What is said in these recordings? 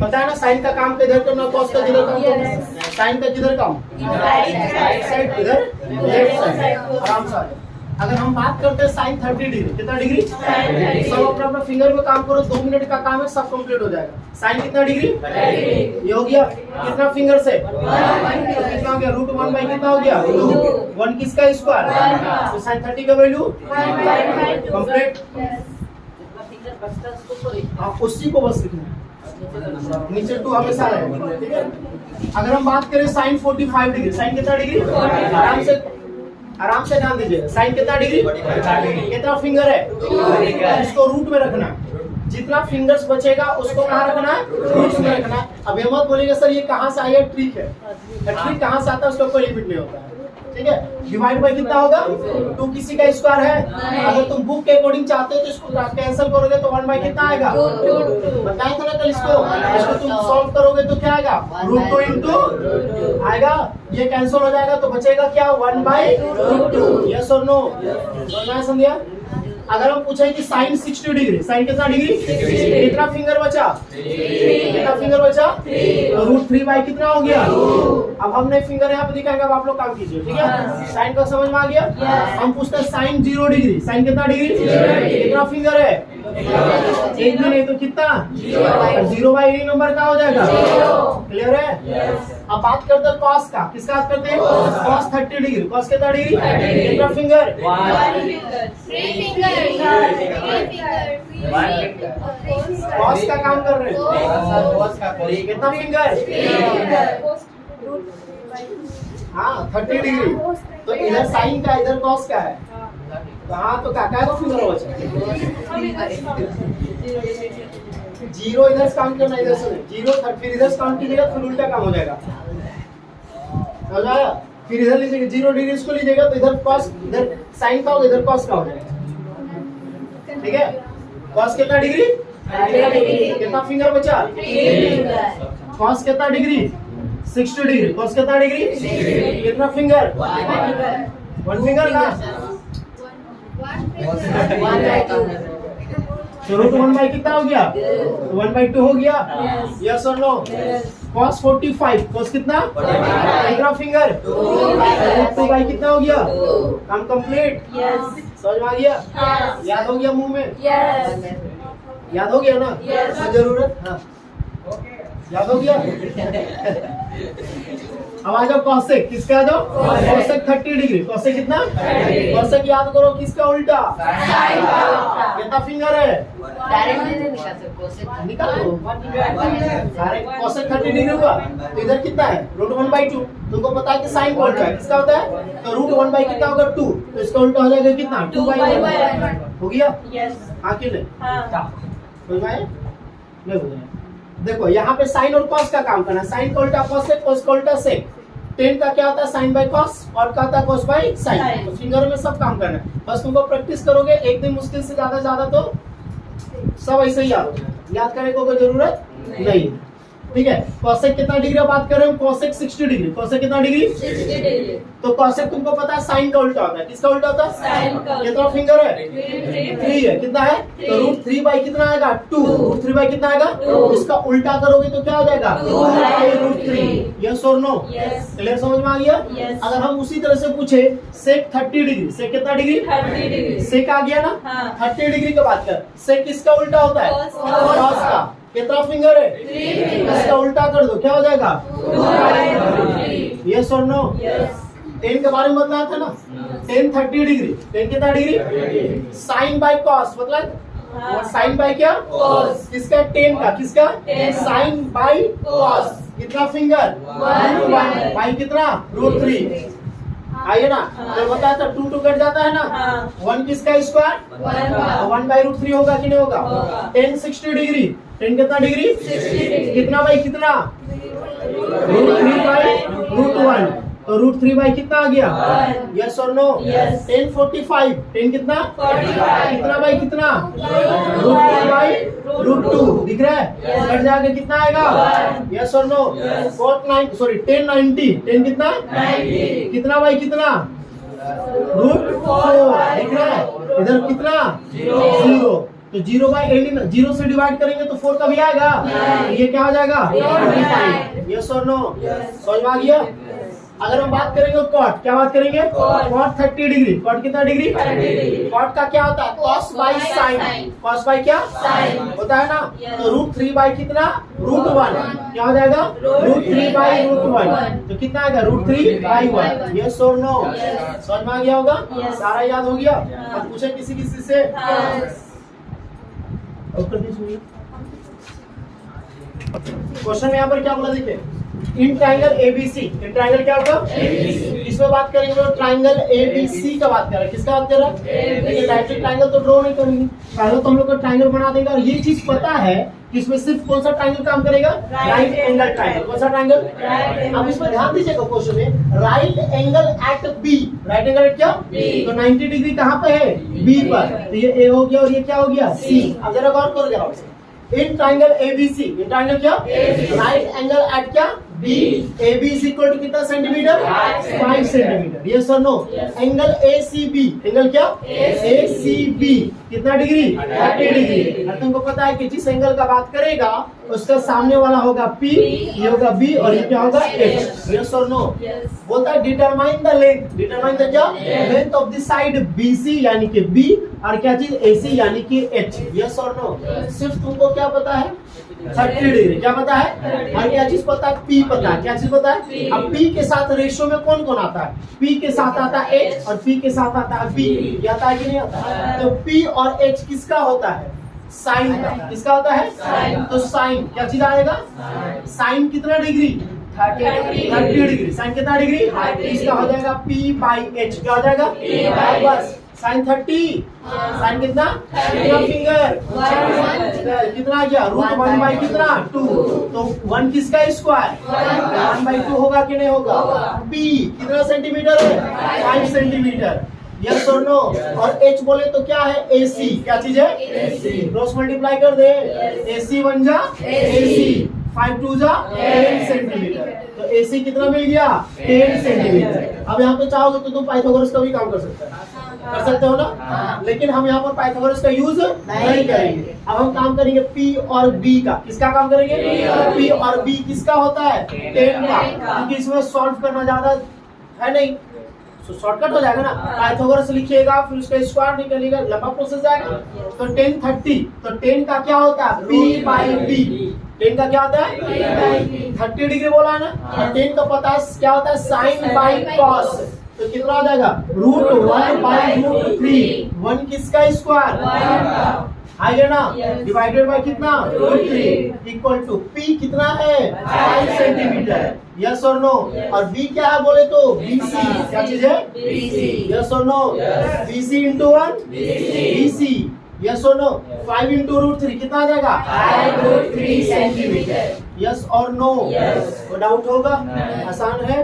पता है ना साइन का काम किधर करना, कॉस का किधर काम करना, साइन का किधर काम, राइट साइड, इधर लेफ्ट साइड, आराम से। अगर हम बात करते हैं साइन 30 डिग्री, कितना डिग्री, सब अपना अपना फिंगर में काम करो, 2 मिनट का काम है, सब कंप्लीट हो जाएगा। साइन कितना डिग्री, ये हो गया, कितना फिंगर से, कितना हो गया, √1 बाई कितना हो गया, 2, 1 किसका स्क्वायर, तो साइन 30 का वैल्यू कंप्लीट। आप उसी को बस लिखना है, नीचे 2 हमेशा रहेगा, ठीक है। अगर हम बात करें साइन 45 डिग्री, साइन कितना डिग्री, आराम से ध्यान दीजिए, साइन कितना डिग्री, कितना फिंगर है, इसको रूट में रखना, जितना फिंगर्स बचेगा उसको कहाँ रखना है, रूट में रखना है। अब ये मत बोलिएगा सर ये कहाँ से आया, ट्रिक है, ट्रिक कहाँ से आता है उसका कोई लिमिट नहीं होता है, ठीक है। डिवाइड बाय कितना होगा, 2 किसी का स्क्वायर है, अगर तुम बुक के अकॉर्डिंग चाहते हो तो इसको कैंसिल करोगे तो 1 बाय कितना आएगा, बताया था ना कल, इसको तुम सॉल्व करोगे तो क्या आएगा, √2 इंटू आएगा, ये कैंसिल हो जाएगा तो बचेगा क्या, 1 बाय √2, यस और नो, समझा। अगर हम पूछे कि साइन 60 डिग्री, साइन कितना डिग्री, कितना फिंगर बचा, कितना फिंगर बचा, √3 बाई कितना हो गया, अब हमने फिंगर यहाँ पे दिखाएंगे, अब आप लोग काम कीजिए, ठीक है। साइन का समझ में आ गया। हम पूछते हैं साइन 0 डिग्री, साइन कितना डिग्री, कितना फिंगर है, एक भी नहीं तो कितना, 0 बाई नंबर का हो जाएगा, क्लियर है। अब बात करते हैं कॉस का, किसका बात करते हैं, कॉस 30 डिग्री, कॉस कितना डिग्री, कितना फिंगर, कॉस का काम कर रहे हैं, कितना फिंगर, हाँ 30 डिग्री, तो इधर साइन का इधर कॉस का है, हाँ तो क्या को फिंगर हो बचा, 0 इधर से काउंट करना, इधर से 0 फिर इधर से काउंट कीजिएगा, फिर उल्टा काम हो जाएगा, हो जाएगा। फिर इधर लीजिएगा 0 डिग्री इसको लीजिएगा तो इधर कॉस, इधर साइन का होगा, इधर कॉस का हो जाएगा, ठीक है। कॉस कितना डिग्री, कितना फिंगर बचा, कॉस कितना डिग्री, 60 डिग्री, कॉस कितना डिग्री, कितना फिंगर, 1 फिंगर ना, तो √1 बाई कितना हो गया, 1 बाई 2 हो गया, यस और नो। कॉस 45, कॉस कितना, कितना फिंगर, √2 बाई कितना हो गया, काम कंप्लीट, समझ में आ गया, याद हो गया मुंह में, याद हो गया ना, जरूरत, हाँ याद हो गया। अब आ जाओ कॉसेक, किसका आ जाओ, कॉसेक 30 डिग्री, कॉसेक कितना, कॉसेक याद करो किसका उल्टा, कितना फिंगर है, निकालो, कॉसेक 30 डिग्री हुआ तो इधर कितना है, √1 बाई 2, तुमको पता है कि साइन का उल्टा है, किसका होता है, तो √1 बाई कितना होगा 2, तो इसका उल्टा हो जाएगा कितना, 2 बाई 1 हो गया, हाँ कि नहीं, समझ में आया, नहीं हो गया। देखो यहाँ पे साइन और कॉस का काम करना है, साइन का उल्टा कॉसेक, कॉस का उल्टा सेक, टेन का क्या होता है, साइन बाय कॉस, और का होता है कॉस बाय साइन, तो फिंगर में सब काम करना है, बस तुमको प्रैक्टिस करोगे, एक दिन मुश्किल से ज्यादा तो सब ऐसे ही याद हो जाएगा, याद करने को कोई जरूरत नहीं, ठीक है। कॉसेक कितना डिग्री बात कर रहे हो, कॉसेक 60 डिग्री, कॉसेक कितना डिग्री, 60 डिग्री, तो कॉसेक तुमको पता है साइन का उल्टा होता है, किसका उल्टा होता है, साइन का, कितना फिंगर है, 3 है, कितना है, तो √3 बाई कितना आएगा, 2, √3 बाई कितना आएगा, इसका उल्टा करोगे तो क्या हो जाएगा, √3, यस और नो, क्लियर, समझ में आ गया। अगर हम उसी तरह से पूछे सेक 30 डिग्री, सेक कितना डिग्री, 30 डिग्री, सेक आ गया ना, 30 डिग्री की बात कर, सेक किसका उल्टा होता है, कॉस का, कितना फिंगर है, 3, इसका उल्टा कर दो क्या हो जाएगा, यस और नो। 10 के बारे में बताया था ना, 10 30 डिग्री, 10 कितना डिग्री, साइन बाय कॉस, मतलब साइन बाय क्या, कॉस, किसका, 10 का, किसका, साइन बाय कॉस, कितना फिंगर, 1 बाय कितना, √3, आइए ना, तो बताया था 2 2 कट जाता है ना, 1 किसका स्क्वायर, 1 बाई √3 होगा कि नहीं होगा, 10 60 डिग्री, 10 कितना डिग्री, 60 डिग्री, कितना बाई कितना, √3 बाई √1, तो √3 बाई कितना आ गया, यस और नो। 10 45, 10 कितना, 45, कितना बाई कितना, √3 बाई √2, दिख रहा है, कट जाके कितना आएगा, यस और नो। 10 90, 10 कितना, 90, कितना बाई कितना, √4, दिख रहा है, इधर कितना, 0, तो 0/18 0 से डिवाइड करेंगे तो 4 का भी आएगा, तो ये क्या हो जाएगा 45। यस और नो, समझ में आ गया। अगर हम बात करेंगे कॉट, क्या बात करेंगे कॉट 30 डिग्री। कॉट कितना डिग्री? कॉट का क्या होता है cos by sine. Cos by क्या साइन होता है ना, तो √3 बाई कितना √1 क्या हो जाएगा √3 बाई √1, तो कितना आएगा √3 बाई 1। यस और नो, समझ में आ गया होगा, सारा याद हो गया। अब पूछे किसी से क्वेश्चन यहाँ पर क्या बोला देखिए, इन ट्राइंगल एबीसी। इन ट्राइंगल क्या होगा इसमें बात करेंगे तो ट्राइंगल एबीसी का बात कर रहा है। किसका बात कर रहा है? देखिए राइट ट्राइंगल तो ड्रॉ नहीं करेंगे, पहले तो हम लोग को ट्राइंगल बना देंगे। और ये चीज पता है कि इसमें सिर्फ कौन सा ट्राइंगल काम करेगा, राइट एंगल ट्राइंगल। कौन सा ट्राइंगल? अब इसमें ध्यान दीजिएगा क्वेश्चन में right angle at B. Right angle at क्या तो 90 डिग्री कहाँ पे है बी पर, तो ये ए हो गया और ये क्या हो गया सी। अब जरा गौर करो जरा, in triangle ABC. In triangle क्या राइट एंगल एट क्या B. AB is equal to कितना सेंटीमीटर 5 सेंटीमीटर। यस और नो। Angle ACB। एंगल क्या ACB कितना डिग्री 30 डिग्री। और तुमको पता है कि जिस एंगल का बात करेगा उसका सामने वाला होगा P, ये होगा B और ये क्या होगा H। यस और नो। बोलता है determine the length. Determine the क्या length of the side BC यानी कि B और क्या चीज AC यानी कि H। यस और नो। सिर्फ तुमको क्या पता है 30 डिग्री क्या पता है और क्या चीज पता है P पता है। क्या चीज पता है? अब P के साथ रेशियो में कौन कौन आता है? P के साथ आता है H और P के साथ आता है B। ये आता है कि नहीं आता? तो P और H किसका होता है? साइन का। किसका होता है? तो साइन क्या चीज आएगा? साइन कितना डिग्री 30 डिग्री। साइन कितना डिग्री? इसका हो जाएगा P/H। क्या हो जाएगा? बस साइन 30। साइन कितना कितना फिंगर कितना गया √1 बाई कितना 2, तो 1 किसका स्क्वायर 1/2 होगा कि नहीं होगा। P कितना सेंटीमीटर है 5 सेंटीमीटर। यस और नो। और H बोले तो क्या है AC। क्या चीज है AC। क्रॉस मल्टीप्लाई कर दे AC 1 जा AC 5 2 जा 10 सेंटीमीटर। तो AC कितना मिल गया 10 सेंटीमीटर। अब यहाँ पे चाहोगे तो तुम पाइथागोरस का भी काम कर सकते हो ना, लेकिन हम यहाँ पर पाइथागोरस का यूज नहीं करेंगे। अब हम काम करेंगे P और B का। किसका काम करेंगे? P और B किसका होता है 10 का, क्योंकि इसमें सॉल्व करना ज्यादा है नहीं, शॉर्टकट हो जाएगा ना। पाइथागोरस लिखिएगा फिर उसका स्क्वायर निकलेगा, लंबा प्रोसेस जाएगा। तो 10 30, तो 10 का क्या होता है P/B। 10 का क्या होता है 30 डिग्री बोला है ना, और 10 का पता क्या होता है साइन बाई कॉस। तो कितना आ जाएगा √1 बाई √3। 1 किसका स्क्वायर आएगा ना, डिवाइडेड बाय कितना √3 इक्वल टू P कितना है 5 सेंटीमीटर। यस और नो। और B क्या है बोले तो BC। क्या चीज है BC। यस और no. BC into 1 BC। Yes और नो। 5 इंटू √3 कितना आ जाएगा 5√3 सेंटीमीटर। यस और नो। तो डाउट होगा? आसान है।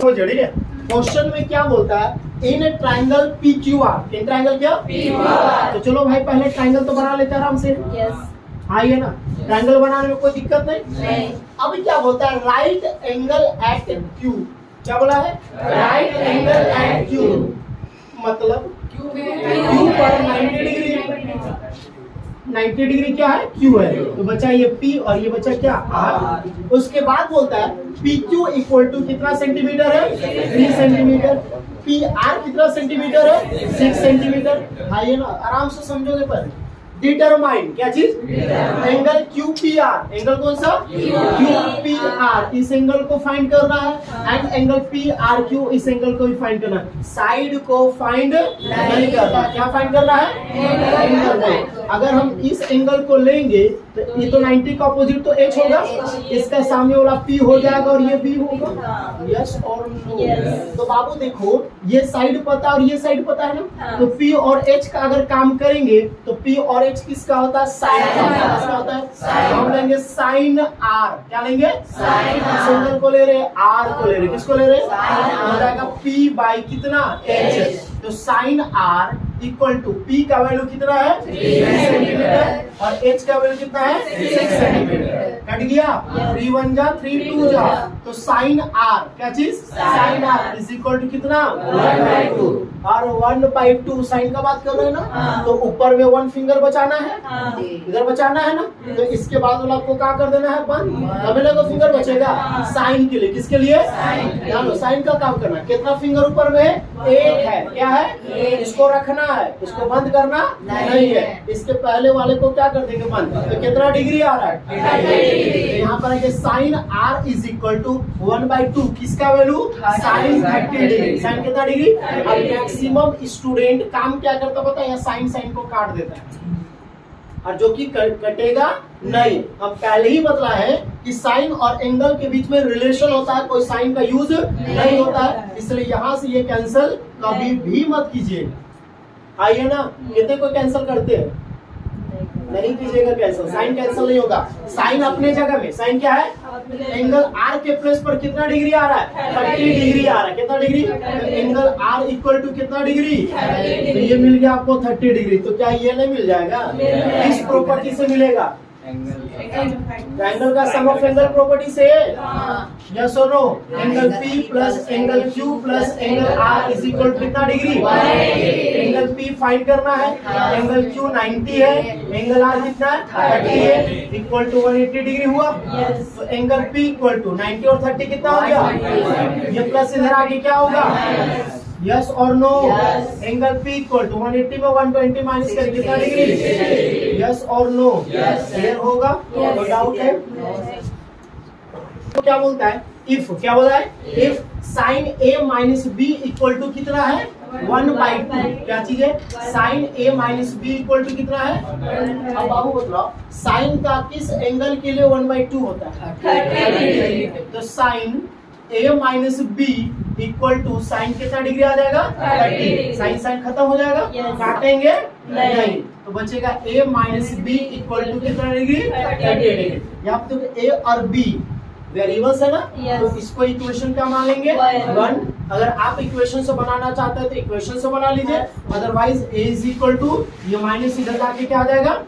तो जड़ी है क्वेश्चन में क्या बोलता है in triangle PQR। In triangle क्या PQR। तो चलो भाई पहले ट्राइंगल तो बना लेते हैं आराम से। आइए ना, ट्राइंगल बनाने में कोई दिक्कत नहीं। अब क्या बोलता है राइट एंगल एट Q। क्या बोला है राइट एंगल एट Q, मतलब Q पर 90 डिग्री। 90 डिग्री क्या है Q है, तो बचा ये P और ये बचा क्या R। उसके बाद बोलता है PQ इक्वल टू कितना सेंटीमीटर है 3 सेंटीमीटर। PR कितना सेंटीमीटर है 6 सेंटीमीटर। हाँ ये ना आराम से समझोगे। पर डिटरमाइन क्या चीज एंगल QPR। एंगल कौन सा QPR, इस एंगल को फाइंड करना है। एंड एंगल PRQ, इस एंगल को भी फाइंड करना है। साइड को फाइंड नहीं करना। क्या फाइंड करना है एंगल। अगर हम इस एंगल को लेंगे तो ये तो 90 का अपोजिट तो H होगा, इसका सामने वाला P हो जाएगा और ये B होगा। यस और नो। तो बाबू देखो ये साइड पता और ये साइड पता है ना, तो P और H का अगर काम करेंगे तो P और H किसका होता है साइन का। किसका होता है हम लेंगे साइन R। क्या लेंगे साइन। इस एंगल को ले रहे R को ले रहे, किसको ले रहे हो जाएगा P बाई कितना H। तो sine R equal to P का वैल्यू कितना है 3 सेंटीमीटर और एच का वैल्यू कितना है 6 सेंटीमीटर। कट गया 3 1 जा 3 2 जा, तो साइन आर क्या चीज sine R is equal to कितना 1/2 और 1/2 साइन का बात कर रहे हैं ना, तो ऊपर में 1 फिंगर बचाना है, इधर बचाना है ना, तो इसके बाद वाला आपको क्या कर देना है बंद, तभी ना तो फिंगर बचेगा साइन के लिए। किसके लिए साइन का काम करना है। कितना फिंगर ऊपर में एक है, क्या है इसको रखना है, इसको बंद करना नहीं है। इसके पहले वाले को क्या कर देंगे बंद, तो कितना डिग्री आ रहा है यहाँ पर है sine R is equal to 1/2 किसका वैल्यू साइन 30 डिग्री। साइन कितना डिग्री। अब मैक्सिमम स्टूडेंट काम क्या करता पता है, साइन साइन को काट देता है और जो कि कटेगा नहीं। हम पहले ही बतला है कि साइन और एंगल के बीच में रिलेशन होता है, कोई साइन का यूज नहीं होता है, इसलिए यहाँ से ये कैंसिल कभी भी मत कीजिए। आइए ना, कहते कोई कैंसिल करते हैं नहीं कीजिएगा कैंसिल, साइन कैंसिल नहीं होगा। साइन अपने जगह में, साइन क्या है एंगल आर के प्लेस पर कितना डिग्री आ रहा है 30 डिग्री आ रहा है। कितना degree, angle R equal to कितना डिग्री, तो ये मिल गया आपको 30 डिग्री। तो क्या ये नहीं मिल जाएगा, इस प्रॉपर्टी से मिलेगा। एंगल का सम ऑफ एंगल प्रॉपर्टी से यस और no, angle P plus angle Q plus angle R is equal to कितना डिग्री, एंगल P फाइंड करना है, एंगल Q 90 है, एंगल R कितना है 30 है, इक्वल टू 180 डिग्री हुआ। तो एंगल P इक्वल टू 90 और 30 कितना हो गया, ये प्लस इधर आगे क्या होगा यस और no, angle P equal to 180 में 120 माइनस कर कितना डिग्री, यस और नो, क्लियर होगा, कोई डाउट है। तो क्या बोलता है इफ, क्या बोला है if sine A minus B equal to कितना है 1/2। क्या चीज है sine A minus B equal to कितना है। अब बाबू बताओ साइन का किस एंगल के लिए 1/2 होता है, तो sine A minus B equal to sine कितना डिग्री आ जाएगा 30। साइन साइन खत्म हो जाएगा, काटेंगे नहीं, तो बचेगा A minus B equal to कितना डिग्री 30 डिग्री। यहाँ पे तो A और B वेरिएबल्स है ना, तो इसको इक्वेशन क्या मान लेंगे 1। अगर आप इक्वेशन से बनाना चाहते हैं तो इक्वेशन से बना लीजिए, otherwise A is equal to ये माइनस इधर जाके क्या आ जाएगा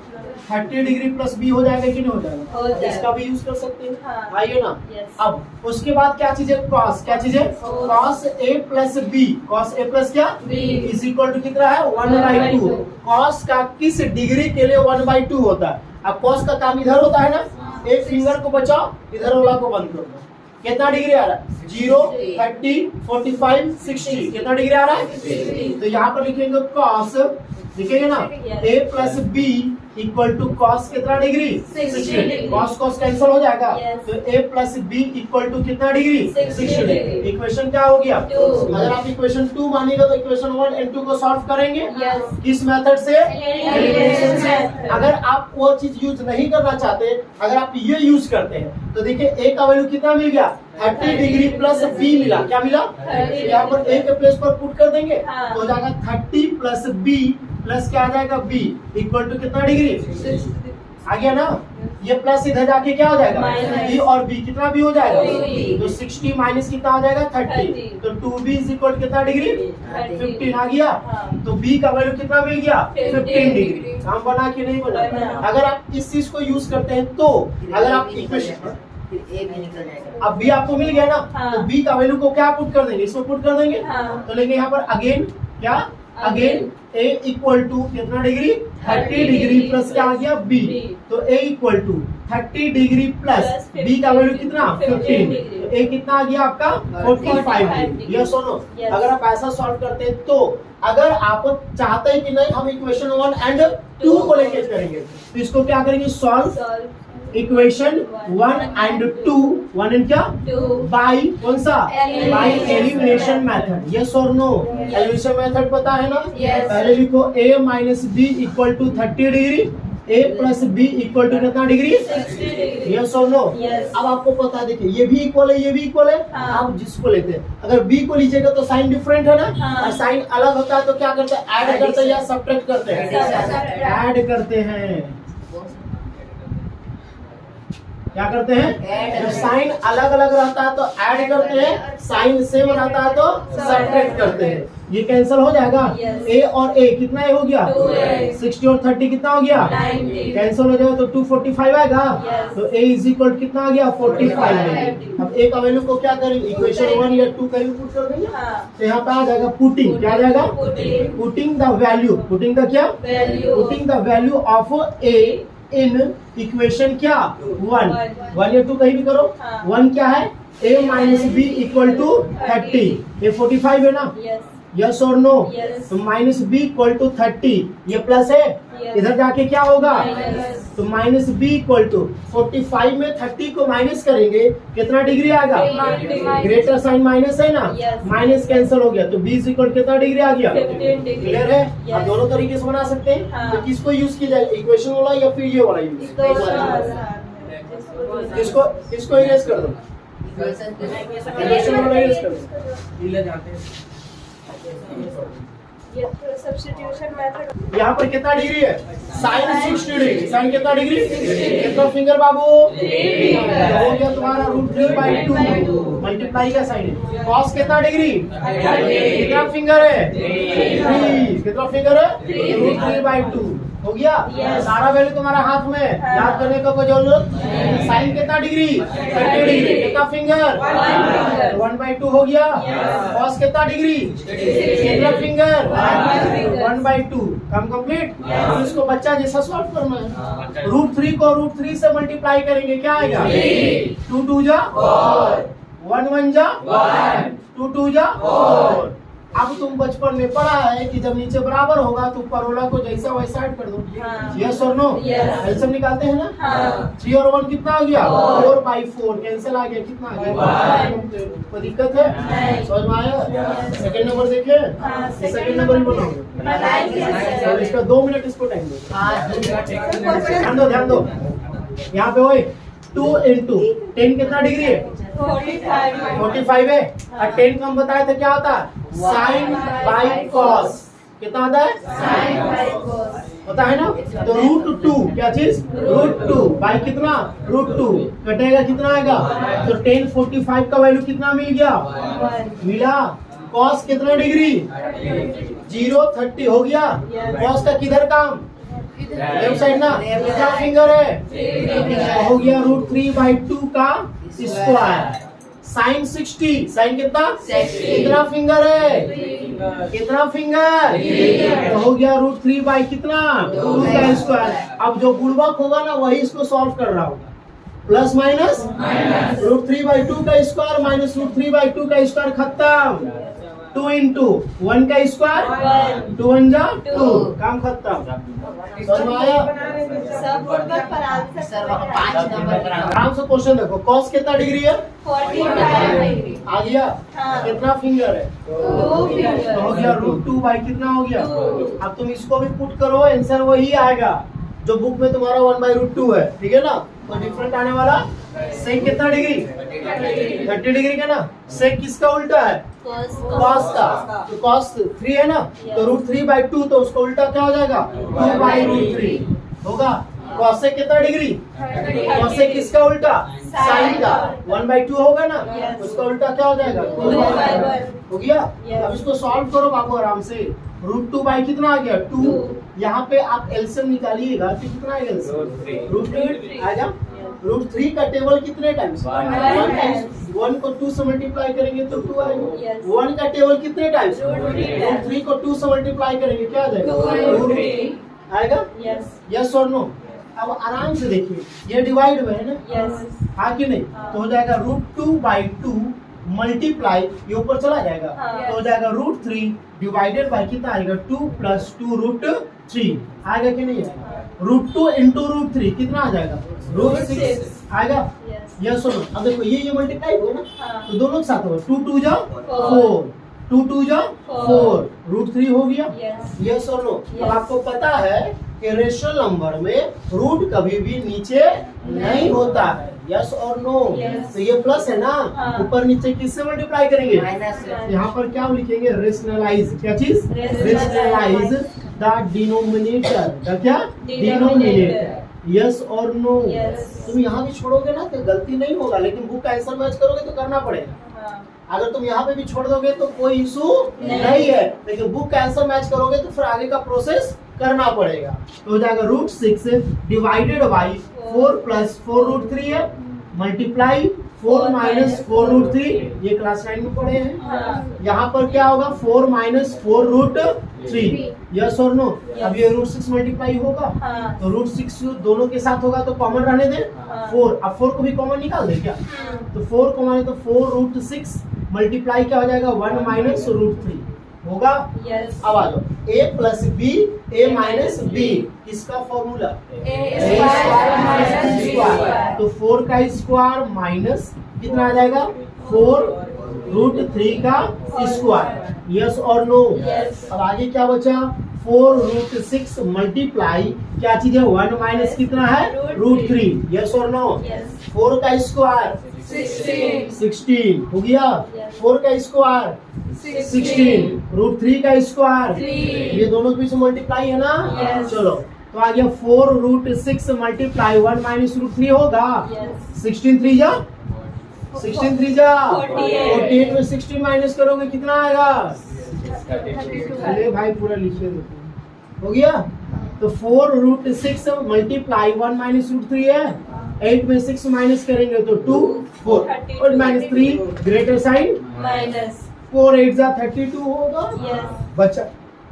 30 डिग्री प्लस B हो जाएगा कि नहीं हो जाएगा, इसका भी यूज कर सकते हैं। आइए ना, अब उसके बाद क्या चीज है कॉस, क्या चीज है cos A plus B, cos A plus क्या इज इक्वल टू कितना है 1/2। कॉस का किस डिग्री के लिए 1/2 होता है। अब कॉस का काम इधर होता है ना, एक फिंगर को बचाओ इधर वाला को बंद कर दो, कितना डिग्री आ रहा है 0 30 45 60 कितना डिग्री आ रहा है। तो यहाँ पर लिखेंगे कॉस, लिखेंगे ना A plus B equal to cos कितना डिग्री 60। कॉस कॉस कैंसिल हो जाएगा, तो A plus B equal to कितना डिग्री 60 डिग्री। इक्वेशन क्या हो गया, अगर आप इक्वेशन 2 मानिएगा तो इक्वेशन 1 एंड 2 को सॉल्व करेंगे किस मेथड से, एलिमिनेशन से। अगर आप वो चीज यूज नहीं करना चाहते, अगर आप ये यूज करते हैं तो देखिए A का वैल्यू कितना मिल गया 30 डिग्री प्लस B मिला, क्या मिला, यहाँ पर A के प्लेस पर पुट कर देंगे तो हो जाएगा 30 प्लस B प्लस क्या आ जाएगा B इक्वल टू कितना डिग्री आ गया ना। ये प्लस इधर जाके क्या हो जाएगा B और B कितना भी हो जाएगा, तो 60 माइनस कितना आ जाएगा 30, तो 2B इज इक्वल टू कितना डिग्री 15 आ गया। तो B का वैल्यू कितना मिल गया 15 डिग्री। काम बना के नहीं बना। अगर आप इस चीज को यूज करते हैं तो अगर आप इक्वेशन अब B आपको मिल गया ना, तो B का वैल्यू को क्या पुट कर देंगे, इसमें पुट कर देंगे, तो लेंगे यहाँ पर अगेन क्या अगेन A इक्वल टू कितना डिग्री 30 डिग्री प्लस क्या आ गया B, तो A equal to 30 degree plus B का वैल्यू कितना 15, तो A कितना आ गया आपका 45 डिग्री। यस और नो। अगर आप ऐसा सॉल्व करते हैं तो अगर आप चाहते हैं कि नहीं हम इक्वेशन 1 एंड 2 को लेके करेंगे तो इसको क्या करेंगे सॉल्व इक्वेशन 1 एंड 2, 1 एंड क्या बाय कौन सा बाय एलिमिनेशन मेथड। यस और नो, एलिमिनेशन मेथड पता है ना। पहले लिखो A minus B equal to 30 degree, A plus B equal to कितना डिग्री 60 डिग्री। यस और नो। अब आपको पता है देखिए ये भी इक्वल है, ये भी इक्वल है। आप जिसको लेते हैं अगर B को लीजिएगा तो साइन डिफरेंट है ना, और साइन अलग होता है तो क्या करते हैं ऐड करते हैं या सब्ट्रैक्ट करते हैं, ऐड करते हैं। क्या करते हैं? जब साइन अलग अलग रहता है तो ऐड करते हैं, साइन सेम रहता है तो सब्ट्रैक्ट करते हैं। ये कैंसिल हो जाएगा। ए और ए कितना ए हो गया? 60 और 30 कितना हो गया? 90। कैंसिल हो जाएगा तो 245 आएगा। तो ए इज इक्वल कितना आ गया? 45। अब ए का वैल्यू को क्या करेंगे? इक्वेशन 1 या 2 का पुट कर देंगे। तो यहाँ पे आ जाएगा पुटिंग, क्या आ जाएगा? Putting the value, putting the क्या? Putting the value of A in equation क्या? 1 या 2 कहीं भी करो। 1 क्या है? a minus B equal to 30। ये 45 है ना? यस और नो? तो माइनस बी इक्वल टू 30, ये प्लस है। इधर जाके क्या होगा? तो माइनस बी इक्वल टू 45 में 30 को माइनस करेंगे, कितना डिग्री आएगा? ग्रेटर साइन माइनस है ना? माइनस कैंसिल हो गया तो बी इक्वल कितना डिग्री आ गया? 15 डिग्री। क्लियर है? आप दोनों तरीके से बना सकते हैं। तो किसको यूज किया जाए? इक्वेशन वाला या फिर ये वाला यूज? किसको इरेज कर दो? इक्वेशन वाला इरेज कर दो। Substitution method. यहाँ पर कितना डिग्री है? Sine 60 degree. साइन कितना डिग्री? कितना फिंगर बाबू? हो गया तुम्हारा √3/2 मल्टीप्लाई का साइन है। कॉस कितना डिग्री? कितना फिंगर है? 3। कितना फिंगर है? √3/2 हो गया। सारा वैल्यू तुम्हारा हाथ में, याद करने का कोई जरूरत। साइन कितना डिग्री? 30 डिग्री। कितना फिंगर? 1/2 हो गया। कॉस कितना डिग्री? कितना फिंगर? 1/2। काम कंप्लीट। अब इसको बच्चा जैसा सॉल्व करना है। √3 को √3 से मल्टीप्लाई करेंगे, क्या आएगा? 2 2 जा 1 1 जा 2 2 जा 4। अब तुम बचपन में पढ़ा है कि जब नीचे बराबर होगा तो ऊपर वाला को जैसा वैसा ऐड कर दो। यस और नो? एलसीएम निकालते हैं ना? 3 और 1 कितना आ गया? 4/4 कैंसिल आ गया। कितना आ गया? कोई दिक्कत है? समझ में आया? सेकंड नंबर देखिए। सेकंड नंबर ही बनाओगे। इसका 2 मिनट इसको टाइम दो। ध्यान दो। यहाँ पे वही 2 into 10 कितना डिग्री है? 45 है। और 10 कम बताया था क्या होता है? Sine by cos. कितना आता है? साइन बाई कॉस होता है ना? तो √2 क्या चीज? √2 बाई कितना? √2 कटेगा कितना आएगा? तो 10 45 का वैल्यू कितना मिल गया? मिला। कॉस कितना डिग्री? 0 30 हो गया। कॉस का किधर काम? लेफ्ट साइड ना? कितना फिंगर है? हो गया √3/2 का स्क्वायर। साइन 60। साइन कितना? कितना फिंगर है? कितना फिंगर? तो हो गया √3 कितना? 2 का स्क्वायर। अब जो गुणवक होगा ना वही इसको सॉल्व कर रहा होगा। प्लस माइनस √3/2 का स्क्वायर माइनस √3/2 का स्क्वायर खत्म। 2 into 1 का स्क्वायर 2 1 जा 2। काम खत्म। आराम से क्वेश्चन देखो। कॉस कितना डिग्री है? 45 आ गया। कितना फिंगर है? 2 फिंगर। तो हो गया √2 कितना हो गया? अब तुम इसको भी पुट करो, आंसर वही आएगा जो बुक में तुम्हारा 1/√2 है। ठीक है ना? तो डिफरेंट आने वाला। सेक कितना डिग्री? 30 डिग्री का ना? सेक किसका उल्टा है? कॉस का। तो कॉस 3 है ना? तो √3/2 तो उसका उल्टा क्या हो जाएगा? 2/√3 होगा। कॉस से कितना डिग्री? कॉस से किसका उल्टा? साइन का। 1/2 होगा ना? उसका उल्टा क्या हो जाएगा? 2/1 हो गया। अब इसको सॉल्व करो बाबू आराम से। √2 कितना आ गया? 2। यहाँ पे आप एलसीएम निकालिएगा तो कितना आएगा? √3 आएगा। √3 का टेबल कितने टाइम्स? 1 टाइम्स। 1 को 2 से मल्टीप्लाई करेंगे तो 2 आएगा। 1 का टेबल कितने टाइम्स? √3 को 2 से मल्टीप्लाई करेंगे क्या आ जाएगा? 2 आएगा। यस और नो? अब आराम से देखिए, ये डिवाइड में है ना? हाँ कि नहीं? तो हो जाएगा √2/2 मल्टीप्लाई, ये ऊपर चला जाएगा तो हो जाएगा √3 डिवाइडेड बाय कितना आएगा? 2 + 2 √3 आएगा कि नहीं आएगा? √2 into √3 कितना आ जाएगा? √6 आएगा। यस और नो? अब देखो ये मल्टीप्लाई हो ना, तो दोनों के साथ होगा। 2 2 जा 4 2 2 जा 4 √3 हो गया। यस और नो? अब आपको पता है कि रेशनल नंबर में रूट कभी भी नीचे नहीं होता है। यस और नो? तो ये प्लस है ना? ऊपर नीचे किससे मल्टीप्लाई करेंगे? यहाँ पर क्या लिखेंगे? रेशनलाइज। क्या चीज? Rationalise the denominator. क्या? डिनोमिनेटर। यस और नो? Yes. तुम यहाँ भी छोड़ोगे ना तो गलती नहीं होगा, लेकिन बुक का आंसर मैच करोगे तो करना पड़ेगा। हाँ। अगर तुम यहाँ पे भी छोड़ दोगे तो कोई इशू नहीं। नहीं है, लेकिन बुक का आंसर मैच करोगे तो फिर आगे का प्रोसेस करना पड़ेगा। तो हो जाएगा √6 डिवाइडेड बाई 4 प्लस 4√3 है, मल्टीप्लाई 4 माइनस 4√3, ये क्लास 9 में पढ़े हैं। हाँ। यहाँ पर क्या होगा 4 माइनस 4√3, यस और नो? Yes. अब ये √6 मल्टीप्लाई होगा हाँ। तो √6 दोनों के साथ होगा तो कॉमन रहने दे, हाँ। 4। अब 4 को भी कॉमन निकाल दे क्या? तो 4 को माने तो 4√6 मल्टीप्लाई क्या हो जाएगा 1 माइनस √3 होगा। Yes. अब आ जाओ a plus B a minus B, किसका formula? A square minus B square. तो 4 का स्क्वायर माइनस कितना आ जाएगा 4√3 का स्क्वायर, यस और नो? Yes. अब आगे क्या बचा 4√6 मल्टीप्लाई क्या चीज है 1 माइनस कितना है √3, यस और नो? Yes. 4 का स्क्वायर 16 हो गया, Yes. 4 का स्क्वायर 16, √3 का स्क्वायर 3। ये दोनों के बीच में मल्टीप्लाई है ना? Yes. चलो तो आ गया 4√6 मल्टीप्लाई 1 माइनस √3 होगा। Yes. 16 3 जा 48 48 में 16 माइनस करोगे कितना आएगा? 32। अरे भाई पूरा लिखिए देखो, हो गया। तो 4√6 मल्टीप्लाई 1 माइनस √3 है, 8 में 6 माइनस करेंगे तो 2 4 और माइनस 3 ग्रेटर साइन माइनस 4 8 जा 32 होगा। यस। बच्चा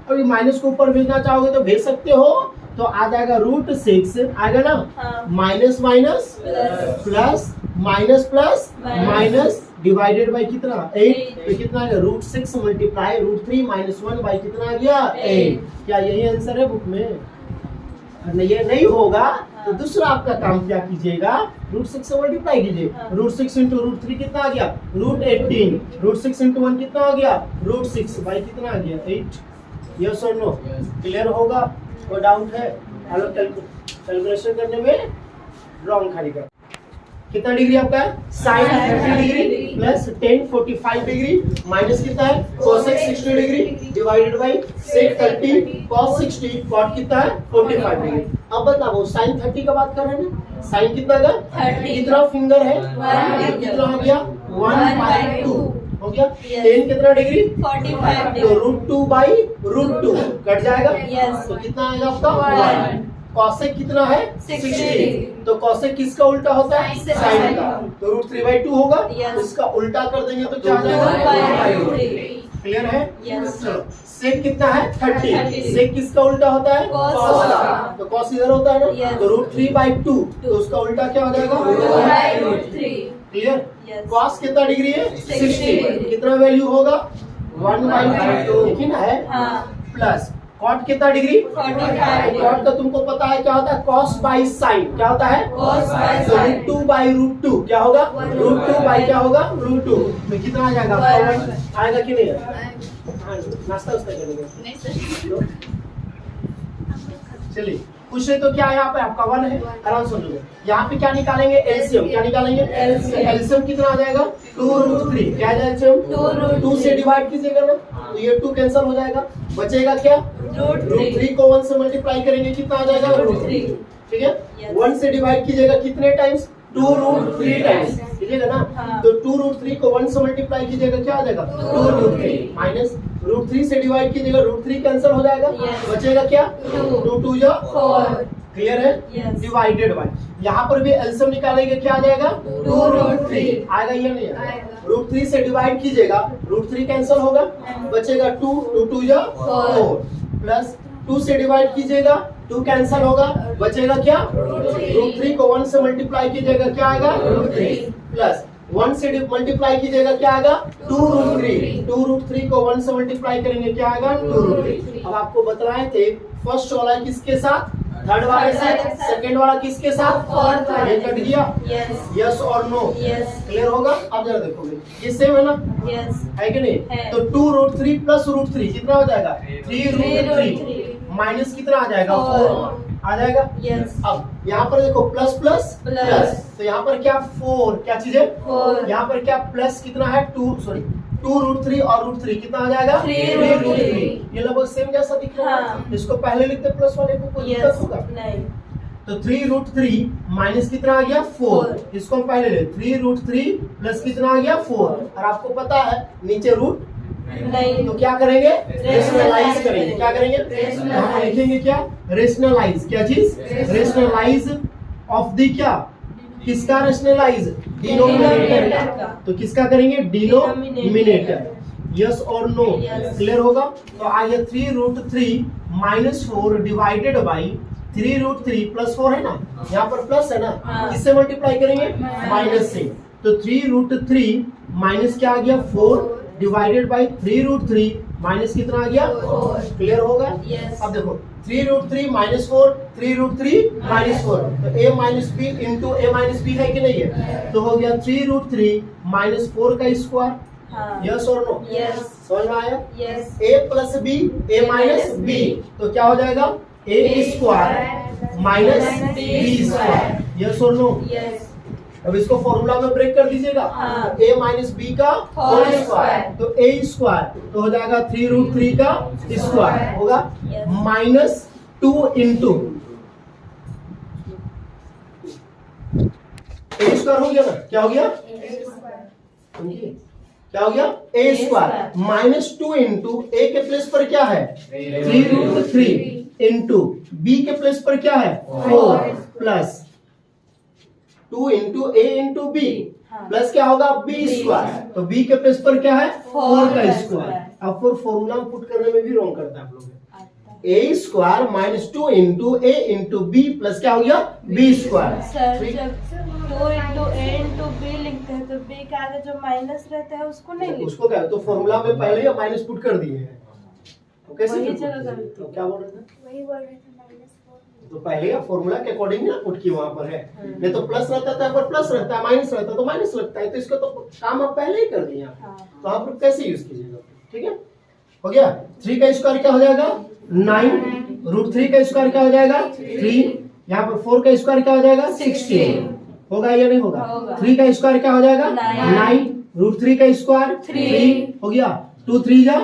अभी माइनस को ऊपर भेजना चाहोगे तो भेज सकते हो, तो आ जाएगा √6 आएगा ना, हाँ। Minus minus plus plus minus plus minus minus divided by कितना 8, 8। तो कितना आ गया √6 मल्टीप्लाई √3 माइनस 1 बाई कितना आ गया 8। क्या यही आंसर है बुक में? अगर ये नहीं होगा तो दूसरा आपका काम क्या कीजिएगा √6 से मल्टीप्लाई कीजिए, हाँ। √6 इंटू √3 कितना आ गया √18, √6 इंटू 1 कितना आ गया √6 बाई कितना आ गया 8, यस और नो? क्लियर होगा? कोई डाउट है? हेलो कैलकुलेशन करने में रॉन्ग खाली कर। कितना डिग्री आपका है sine 30 degree plus ten 45 degree minus कितना है cosec 60 degree divided by sec 30 cos 60 cot कितना है 45 डिग्री। अब बताओ साइन 30 का बात कर रहे हैं ना, साइन कितना का 30 कितना फिंगर है 1 कितना हो गया 1/2 हो गया। Yes. टेन कितना डिग्री 45 तो √2 बाई √2 कट जाएगा। Yes. तो कितना आएगा आपका 1। कॉसेक कितना है 60। तो कॉसेक किसका उल्टा होता है Sin साइन का, तो √3/2 होगा। Yes. इसका उल्टा कर देंगे तो क्या आ 2/3। क्लियर है? Yes. चलो सेक कितना है 30, 30। सेक किसका उल्टा होता है Cos cos का, का। तो cos इधर होता है ना, Yes. तो √3/2 तो उसका उल्टा क्या हो जाएगा 2/3। क्लियर? Yes. cos कितना डिग्री है 60। कितना वैल्यू होगा 1/2 देखिए ना है हाँ। प्लस कॉट कितना डिग्री 45 कॉट का तुमको पता है क्या होता है cos बाई साइन, क्या होता है Cos by तो sin। √2/√2 क्या होगा √2 बाई क्या होगा √2 तो कितना आ जाएगा One। आएगा कि नहीं हाँ, नाश्ता उस्ता करेंगे चलिए कुछ नहीं तो क्या है यहाँ पे आपका 1 है आराम से लो। यहाँ पे क्या निकालेंगे एलसीएम, क्या निकालेंगे एलसीएम कितना आ जाएगा 2√3 क्या आ जाएगा एलसीएम 2 से डिवाइड कीजिएगा ना तो ये 2 कैंसिल हो जाएगा, बचेगा क्या √3 को 1 से मल्टीप्लाई करेंगे कितना आ जाएगा √3 ठीक है। Yes. 1 से डिवाइड कीजिएगा कितने टाइम्स 2√3 टाइम्स कीजिएगा ना, हाँ। तो 2√3 को 1 से मल्टीप्लाई कीजिएगा क्या आ जाएगा 2√3 माइनस √3 से डिवाइड कीजिएगा √3 कैंसिल हो जाएगा। Yes. बचेगा क्या 2 2 जा 4। क्लियर है Yes. डिवाइडेड बाय यहाँ पर भी एलसीएम निकालेंगे क्या आ जाएगा 2√3 आएगा या नहीं आएगा आएगा। √3 से डिवाइड कीजिएगा √3 कैंसिल होगा बचेगा 2 2 जा 4 प्लस 2 से डिवाइड कीजिएगा 2 कैंसिल होगा बचेगा क्या √3 को 1 से मल्टीप्लाई कीजिएगा क्या आएगा √3 प्लस 1 से मल्टीप्लाई कीजिएगा क्या आएगा 2√3 को 1 से मल्टीप्लाई करेंगे क्या आएगा 2√3। अब आपको बतलाए थे फर्स्ट वाला किसके साथ थर्ड वाले से, सेकंड वाला किसके साथ फोर्थ वाले। ये कट गया यस यस और नो यस क्लियर होगा। अब जरा देखोगे ये सेम है ना यस है कि नहीं है। तो 2√3 प्लस √3 कितना हो जाएगा 3√3 3√3 माइनस कितना आ जाएगा 4 आ जाएगा। यस अब यहाँ पर देखो प्लस प्लस प्लस। प्लस तो यहाँ पर क्या 4 क्या चीज है 4 यहाँ पर क्या प्लस कितना है 2√3 और √3 कितना आ जाएगा 3√3 ये लगभग सेम जैसा दिख रहा है हाँ। इसको पहले लिखते प्लस वाले को कोई दिक्कत यस होगा नहीं तो 3√3 माइनस कितना आ गया 4। इसको हम पहले ले 3√3 प्लस कितना आ गया 4। और आपको पता है नीचे रूट नहीं, तो क्या करेंगे रेशनलाइज करेंगे। क्या करेंगे तो हम लिखेंगे क्या रेशनलाइज। क्या चीज रेशनलाइज ऑफ द क्या किसका रेशनलाइज डिनोमिनेटर का। तो किसका करेंगे डिनोमिनेटर। यस और नो Yes. क्लियर होगा। तो आइए 3√3 माइनस 4 डिवाइडेड बाई 3√3 प्लस 4 है ना, यहाँ पर प्लस है ना, हाँ। किससे मल्टीप्लाई करेंगे माइनस से। तो 3√3 माइनस क्या आ गया 4 डिवाइडेड बाई 3√3 माइनस कितना आ गया 4। क्लियर होगा। Yes. अब देखो 3√3 माइनस 4 3√3 माइनस 4 तो a minus B into a minus B है कि नहीं है। तो हो गया 3√3 माइनस 4 का स्क्वायर। हाँ, यस और नो Yes. समझ में आया। Yes. a plus B a minus B तो क्या हो जाएगा a square minus B square. Yes और नो। Yes. अब इसको फॉर्मूला में ब्रेक कर दीजिएगा। हाँ। a माइनस बी का होल होल स्क्वायर तो a स्क्वायर तो हो जाएगा 3√3 का स्क्वायर होगा Yes. Minus 2 into a square हो गया ना। क्या हो गया समझिए क्या हो गया a square minus 2 into a के प्लेस पर क्या है 3√3 इंटू b के प्लेस पर क्या है 4 plus 2 into a into B हाँ। प्लस क्या होगा b स्क्वायर तो b के प्लेस पर क्या है 4 का स्क्वायर। अब फिर फॉर्मूला में पुट करने में भी रॉन्ग करता है आप लोग a square minus 2 into a into B plus क्या हो गया b सर स्क्वायर। जब 2 इंटू ए इंटू बी लिखते हैं तो बी के आगे जो माइनस रहता है उसको नहीं लिखते। उसको क्या तो फॉर्मूला में पहले ही माइनस पुट कर दिए हैं तो कैसे वही फिर जगह put? गलती। तो क्या बोल रहे थे वही बोल रहे थे -4। तो पहले या फॉर्मूला के अकॉर्डिंग ना पुट की वहां पर है। नहीं तो प्लस रहता है पर प्लस रहता है माइनस रहता है तो माइनस लगता है तो इसको तो काम आप पहले ही कर दिए आप। हाँ। तो आप लोग कैसे यूज कीजिएगा ठीक है हो गया। 3 का स्क्वायर क्या हो जाएगा 9 √3 का स्क्वायर क्या हो जाएगा 3 यहाँ पर 4 का स्क्वायर क्या हो जाएगा 16 होगा या नहीं होगा। होगा। 3 का स्क्वायर क्या हो जाएगा 9 √3 का स्क्वायर 3 हो गया 2 3 जा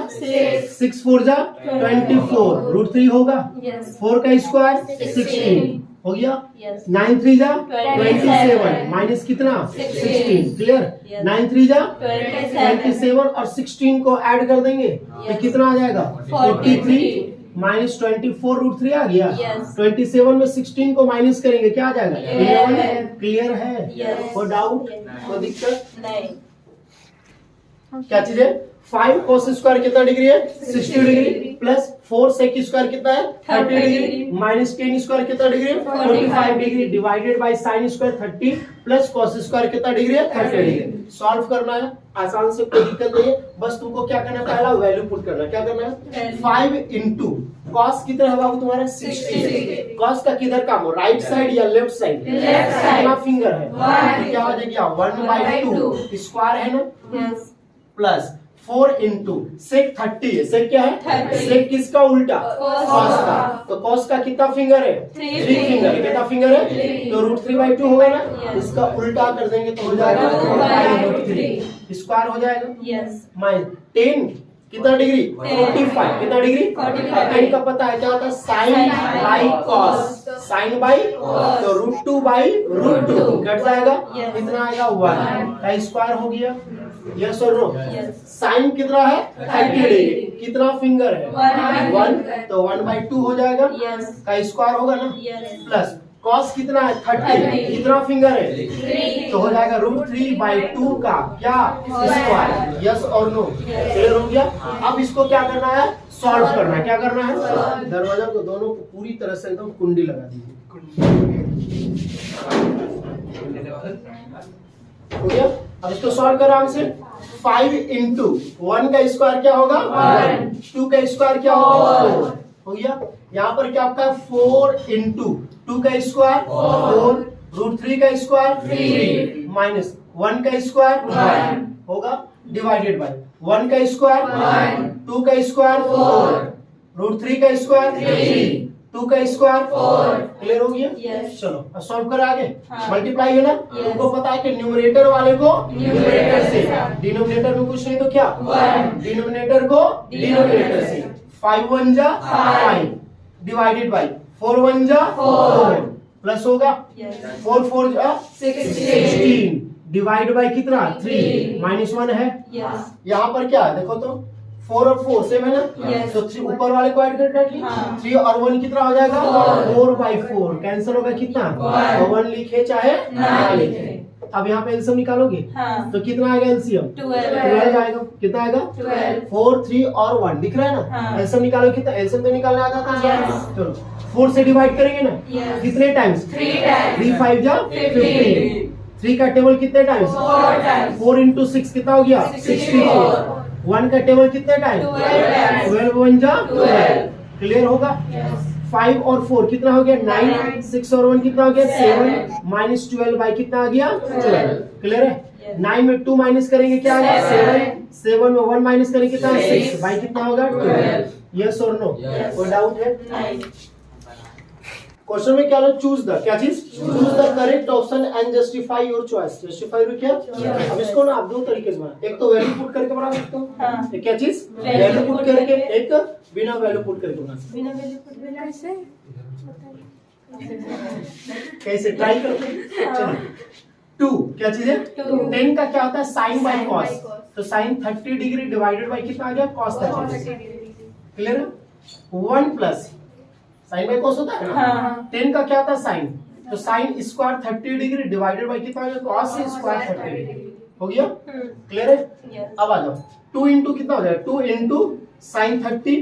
6 4 जा 24 √3 होगा Yes. 4 का स्क्वायर 16 हो गया Yes. 9 3 जा 27 27 माइनस कितना 16 क्लियर Yes. 9 3 जा 27 27 और 16 को ऐड कर देंगे तो Yes. कितना आ जाएगा 43 माइनस 24 √3 आ गया। Yes. 27 में 16 को माइनस करेंगे क्या आ जाएगा Yes. 11 क्लियर है। Yes. कोई डाउट Yes. कोई दिक्कत नहीं। क्या चीज है 5 cos स्क्वायर कितना डिग्री है 60 डिग्री प्लस 4 sec स्क्वायर कितना है 30 डिग्री माइनस 10 स्क्वायर कितना डिग्री है 45 degree divided bye sin square 30 plus cos square कितना डिग्री है 30 डिग्री। सॉल्व करना है आसान से कोई दिक्कत नहीं है बस तुमको क्या करना है पहला वैल्यू पुट करना है। क्या करना है 5 इंटू कॉस कितना है बाबू तुम्हारा 60 कॉस का किधर काम हो राइट साइड या लेफ्ट साइड Left side. कितना फिंगर है One. तो क्या हो जाएगा 1/2 स्क्वायर है ना Yes. प्लस 4 इंटू सेक 30 है सेक क्या है 30 सेक किसका उल्टा Cos cos का। का तो cos का कितना फिंगर है Three 3 फिंगर कितना फिंगर है Three. तो √3/2 होगा ना Yes. इसका उल्टा कर देंगे तो हो जाएगा 2/3 स्क्वायर हो जाएगा Yes. माइनस 10 कितना डिग्री 45 कितना डिग्री 45 10 का पता है क्या होता है sine Sin by by cos cos. Sine by Cos. तो √2/√2 कट जाएगा Yes. कितना आएगा 1 का स्क्वायर हो गया। यस और नो Yes. साइन कितना है 30 डिग्री कितना फिंगर है 1 तो 1/2 हो जाएगा Yes. का स्क्वायर होगा ना Yes. प्लस कॉस कितना है 30 30 कितना फिंगर है 3 तो हो जाएगा √3/2 का क्या स्क्वायर। यस और नो क्लियर हो गया। अब इसको क्या करना है सॉल्व करना है। क्या करना है दरवाजा को दोनों को पूरी तरह से एकदम कुंडी लगा दीजिए हो गया। अब इसको सॉल्व करो आराम से 5 इंटू 1 का स्क्वायर क्या होगा 1 2 का स्क्वायर क्या होगा 4 हो गया। यहाँ पर क्या आपका 4 इंटू 2 का स्क्वायर 4 √3 का स्क्वायर 3 माइनस 1 का स्क्वायर 1 होगा डिवाइडेड बाय 1 का स्क्वायर 2 का स्क्वायर 4 √3 का स्क्वायर 3 2 का स्क्वायर 4 क्लियर हो गया। Yes. चलो अब सॉल्व करें आगे हाँ. मल्टीप्लाई है ना Yes. तुमको पता है कि न्यूमरेटर वाले को न्यूमरेटर से से। डिनोमिनेटर में कुछ नहीं तो क्या 1 डिनोमिनेटर को डिनोमिनेटर से 5 1 जा 5 डिवाइडेड बाय 4 1 जा 4 प्लस होगा Yes. 4 4 16 डिवाइड बाय कितना 3 माइनस 1 है Yes. यहाँ पर क्या है देखो तो 4 और 4 सेम है ना Yes. तो 3 ऊपर वाले को ऐड कर डालिए हाँ. 3 और 1 कितना हो जाएगा 4 बाई 4 कैंसिल होगा कितना 1 लिखे चाहे ना लिखे अब यहाँ पे एलसीएम निकालोगे हाँ. तो कितना आएगा एलसीएम 12 आएगा कितना आएगा 12. 4 3 और 1 दिख रहा है ना हाँ. एलसीएम निकालो कितना एलसीएम तो निकालना आता था Yes. चलो 4 से डिवाइड करेंगे ना Yes. कितने टाइम्स 3 times. 3 5 जा 15 3 का टेबल कितने टाइम्स 4 times. 4 into 6 कितना हो गया 64. 1 का टेबल कितने टाइम 12 times. 12 1 जा 12. क्लियर होगा Yes. 5 और 4 कितना हो गया 9 9. 6 और 1 कितना हो गया 7 7. माइनस 12 बाई कितना आ गया 12 क्लियर है Yes. 9 में 2 माइनस करेंगे क्या आ गया 7. 7 में 1 माइनस करेंगे कितना 6 6. बाई कितना होगा 12 यस और नो Yes. कोई डाउट है 9. क्वेश्चन में क्या लो चूज द क्या चीज choose the correct option and justify your choice justify रो क्या अब इसको ना आप दो तरीके से बना एक तो वैल्यू पुट करके बना सकते हो हाँ. एक क्या चीज Value वैल्यू पुट put करके करके। एक बिना वैल्यू पुट करके बना सकते बिना वैल्यू पुट बिना कैसे हो। कैसे ट्राई करते हैं हाँ. चलो 2 क्या चीज है 2. 10 का क्या होता है sine by Sin by cos cos. तो साइन 30 डिग्री डिवाइडेड बाय कितना आ गया कॉस 30 डिग्री क्लियर है 1 प्लस साइन बाय कॉस होता है ना हाँ. 10 का क्या होता है साइन तो sine square 30 degree divided by कितना आ गया कॉस स्क्वायर 30 डिग्री हो गया क्लियर है Yes. अब आ जाओ 2 इंटू कितना हो जाएगा 2 into sine 30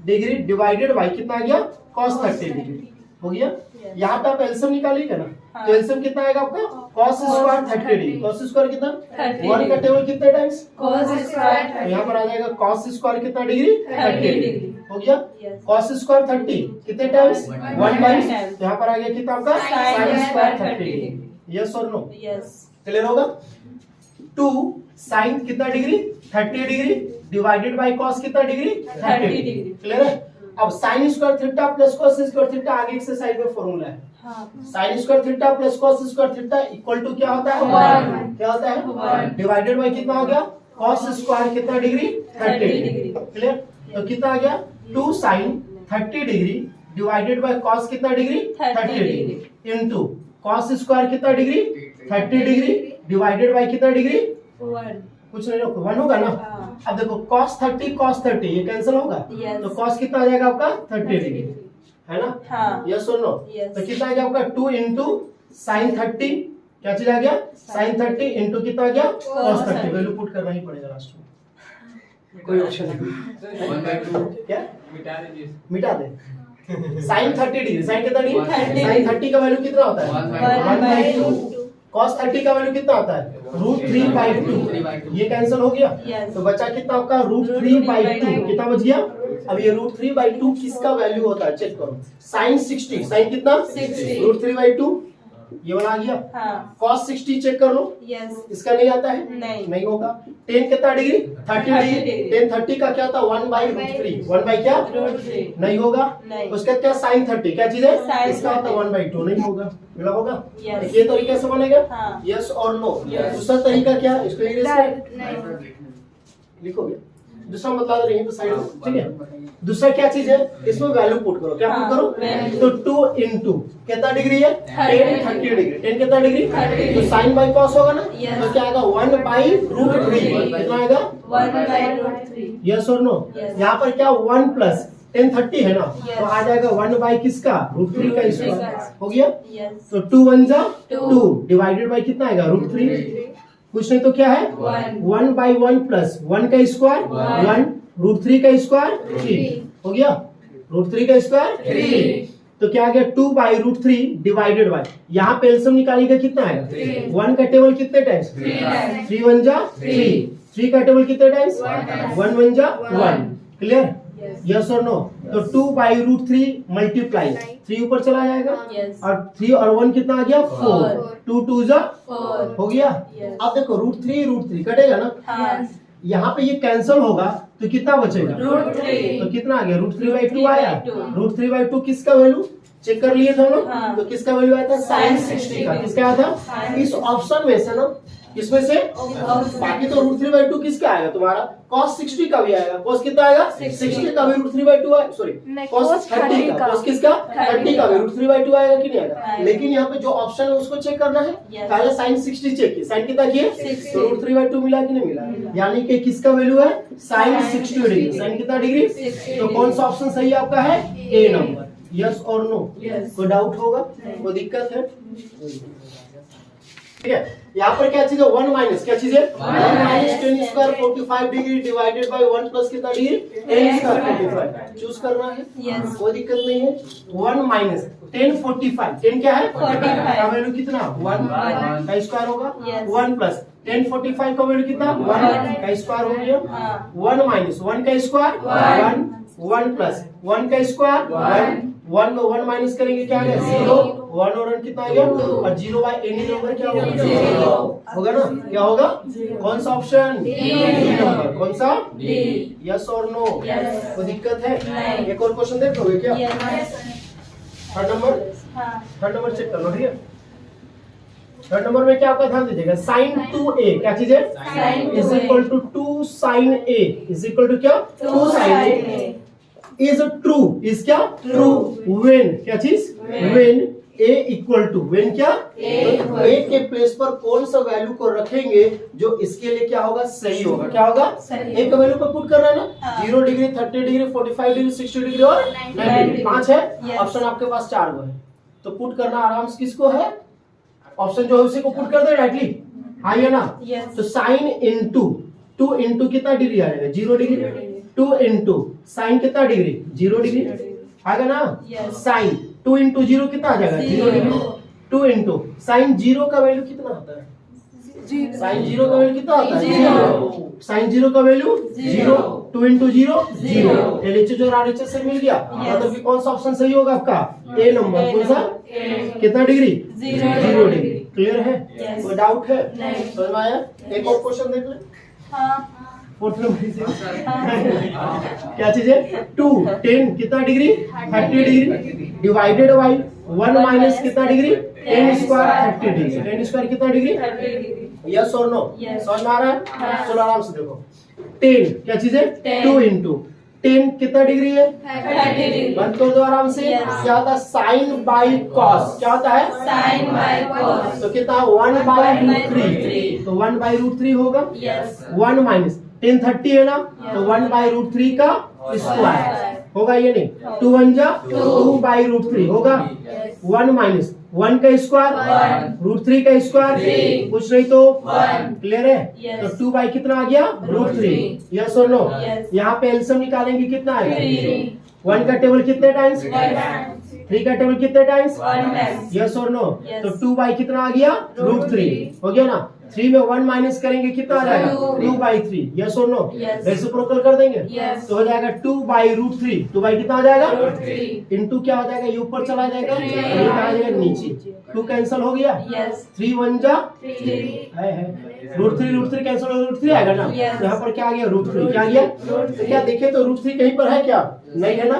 degree divided by कितना आ गया कॉस 30 डिग्री हो गया Yes. यहाँ पे आप एलसीएम निकालिएगा ना हाँ. तो एलसीएम कितना आएगा आपका cos square 30 degree cos square कितना 30 1 का टेबल कितने टाइम्स cos तो square यहाँ पर आ जाएगा cos स्क्वायर कितना डिग्री 30 डिग्री हो गया Yes. cos स्क्वायर 30 कितने टाइम्स 1 टाइम्स times. यहाँ पर आ गया कितना आपका Sin sin square square 30 30 degree yes और नो Yes. क्लियर होगा 2 sin कितना degree 30 degree divided by cos कितना डिग्री 30 डिग्री। क्लियर है अब sin square theta plus cos square theta आगे एक्सरसाइज में फॉर्मूला है हाँ. sin square theta plus cos square theta equal to क्या होता है One. क्या होता है One. डिवाइडेड बाय कितना हो गया cos स्क्वायर कितना डिग्री 30 डिग्री क्लियर तो कितना आ गया 2 sin 30 degree divided by cos कितना degree 30 degree into cos square कितना डिग्री 30 डिग्री डिवाइडेड बाय कितना डिग्री 1. कुछ नहीं होगा 1 होगा ना हाँ. अब देखो cos 30 ये कैंसिल होगा Yes. तो cos कितना आ जाएगा आपका 30 डिग्री है ना हाँ. यस और नो Yes. तो कितना आ गया आपका 2 इंटू साइन 30 क्या चीज आ गया साइन 30 इंटू कितना आ गया cos 30 वैल्यू पुट करना ही पड़ेगा लास्ट में कोई ऑप्शन नहीं 1/2 क्या मिटा दीजिए मिटा दे साइन 30 डिग्री साइन कितना डिग्री 30 साइन 30 का वैल्यू कितना होता है 1/2. cos 30 का वैल्यू कितना होता है √3/2 ये कैंसिल हो गया Yes. तो बचा कितना आपका √3/2 कितना बच गया अब ये √3/2 किसका वैल्यू होता है चेक करो साइन 60 साइन कितना 60. √3/2 ये वाला आ गया हाँ. cos 60 चेक कर लो Yes. इसका नहीं आता है नहीं. होगा 10 कितना डिग्री 30 डिग्री डिग्री. 10 30 का क्या होता है 1/√3 1 बाई क्या √3. नहीं होगा नहीं. उसका क्या साइन 30 क्या चीज है Sin इसका होता है 30. 1/2 नहीं होगा मिला होगा Yes. ये तरीके से बनेगा हाँ. यस और नो Yes. दूसरा तरीका क्या इसको इंग्लिश लिखोगे दूसरा मतलब नहीं तो साइड ठीक है दूसरा क्या चीज है इसमें वैल्यू पुट करो क्या पुट हाँ, करो value. तो 2 इंटू कितना डिग्री है 10 30 डिग्री 10 कितना डिग्री 30 तो साइन बाई कॉस होगा ना Yes. तो क्या आएगा 1/√3 कितना आएगा 1/√3. यस और नो Yes. यहाँ पर क्या 1 प्लस 10 30 है ना Yes. तो आ जाएगा 1 बाई किसका √3 का √3 स्क्वायर का. हो गया Yes. तो 2 1 जा Two. 2 डिवाइडेड बाई कितना आएगा √3 कुछ नहीं तो क्या है 1 बाई 1 प्लस 1 का स्क्वायर 1 √3 का स्क्वायर 3 हो गया √3 का स्क्वायर 3 तो क्या आ गया 2 बाई √3 डिवाइडेड बाई यहाँ पे एलसीएम निकालिएगा कितना आएगा 1 का टेबल कितने टाइम्स 3 1 जा 3 का टेबल कितने टाइम्स 1 1 जा 1 क्लियर यस और नो तो 2 बाई √3 मल्टीप्लाई 3 ऊपर चला जाएगा Yes. और 3 और 1 कितना आ गया 4 2 2 जा 4. हो गया Yes. अब देखो √3 कटेगा ना हाँ. यहाँ पे ये कैंसिल होगा तो कितना बचेगा √3. तो कितना आ गया √3/2 आया √3/2. √3/2 किसका वैल्यू चेक कर लिए थे हम लोग। हाँ। तो किसका वैल्यू आया था साइन 60 का, किसका आया था इस ऑप्शन में से ना, इसमें से बाकी तो √3/2 किसका आएगा तुम्हारा cos 60 का भी आएगा। cos कितना आएगा 60 का भी √3/2 है, सॉरी cos 30 का, cos किसका 30 का भी √3/2 आएगा कि नहीं आएगा। लेकिन यहाँ पे जो ऑप्शन है उसको चेक करना है। पहले sin 60 चेक किया, sin कितना किए तो √3/2 मिला कि नहीं मिला, यानी कि किसका वैल्यू है sin 60 डिग्री। sin कितना डिग्री, तो कौन सा ऑप्शन सही आपका है ए नंबर, यस और नो। कोई डाउट होगा, कोई दिक्कत है, ठीक है। यहाँ पर क्या चीज है 1 माइनस, क्या चीज है 1 minus tan square 45 degree divided by 1 plus कितना डिग्री tan स्क्वायर 45 चूज करना है। Yes. कोई दिक्कत नहीं है। 1 माइनस tan 45, tan क्या है 45 का वैल्यू कितना 1 का स्क्वायर होगा। Yes. 1 प्लस tan 45 का वैल्यू कितना 1 का स्क्वायर हो गया। हाँ। 1 माइनस 1 का स्क्वायर 1 प्लस 1 का स्क्वायर 1 को 1 माइनस करेंगे क्या आएगा 0, 1 और 1 कितना आ गया, और 0 बाय एनी नंबर क्या होगा 0 होगा ना, क्या होगा कौन सा ऑप्शन डी नंबर, कौन सा यस और नो। कोई दिक्कत है, एक और क्वेश्चन देख लोगे क्या, थर्ड नंबर चेक कर लो, ठीक है। थर्ड नंबर में क्या आपका ध्यान दीजिएगा sin 2a, क्या चीज है is equal to 2 sin a is equal to क्या 2 sin a is true, is क्या ट्रू व्हेन, क्या चीज when a equal to, when क्या a के प्लेस पर कौन सा वैल्यू को रखेंगे जो इसके लिए क्या होगा सही होगा, क्या होगा a का वैल्यू को पुट करना है ना। 0 डिग्री 30 डिग्री 45 डिग्री 60 डिग्री और 90 डिग्री, 5 है ऑप्शन आपके पास, 4 गो है तो पुट करना आराम से किसको है, ऑप्शन जो है उसी को पुट कर दे डायरेक्टली, हाँ या ना। तो साइन इंटू 2 इंटू कितना डिग्री आएगा 0 डिग्री, 2 इंटू साइन कितना डिग्री 0 डिग्री आएगा ना। साइन 2 इंटू 0 कितना आ जाएगा 0 डिग्री। 2 इंटू साइन 0 का वैल्यू कितना आता है, साइन 0 का वैल्यू कितना आता है 0, साइन 0 का वैल्यू 0, 2 इंटू 0 0, LHS और RHS से मिल गया, मतलब कि कौन सा ऑप्शन सही होगा आपका ए नंबर, कौन सा कितना डिग्री 0 डिग्री। क्लियर है, कोई डाउट है, समझ में आया। एक और क्वेश्चन देख ले, फोर्थ नंबर से क्या चीज है 2 10 कितना degree 30 degree divided by 1 minus कितना degree tan square 30 degree, tan square कितना डिग्री यस और नो, समझ में आ रहा है। चलो आराम से देखो 10 क्या चीज है 2 इंटू 10 कितना डिग्री है 30 डिग्री, बंद कर दो आराम से। क्या होता है साइन बाय कॉस, क्या होता है साइन बाय कॉस, तो कितना 1 बाय √3, तो 1 बाय √3 होगा। यस 1 माइनस tan 30 है ना, तो 1 बाय √3 का स्क्वायर होगा, ये नहीं 2 1 जा 2 बाय √3 होगा। 1 माइनस 1 का स्क्वायर √3 का स्क्वायर, कुछ नहीं तो 1, क्लियर है। तो 2 बाय कितना आ गया √3, यस और नो। यहाँ पे एलसीएम निकालेंगे कितना आएगा 1 का टेबल कितने टाइम्स 3 का टेबल कितने टाइम्स 1 यस और नो। तो 2 बाय कितना आ गया √3 हो गया ना। 3 में 1 माइनस करेंगे कितना आ जाएगा 2 बाई 3, यस और नो, रेसिप्रोकल कर देंगे तो हो जाएगा 2 बाई √3, 2 बाई कितना आ जाएगा इंटू क्या हो जाएगा, ये ऊपर चला जाएगा ये आ जाएगा नीचे, 2 कैंसिल हो गया 3 1 जा √3 कैंसिल हो √3 आएगा ना। यहाँ पर क्या आ गया √3, क्या आ गया तो क्या देखे तो √3 कहीं पर है क्या, नहीं है ना,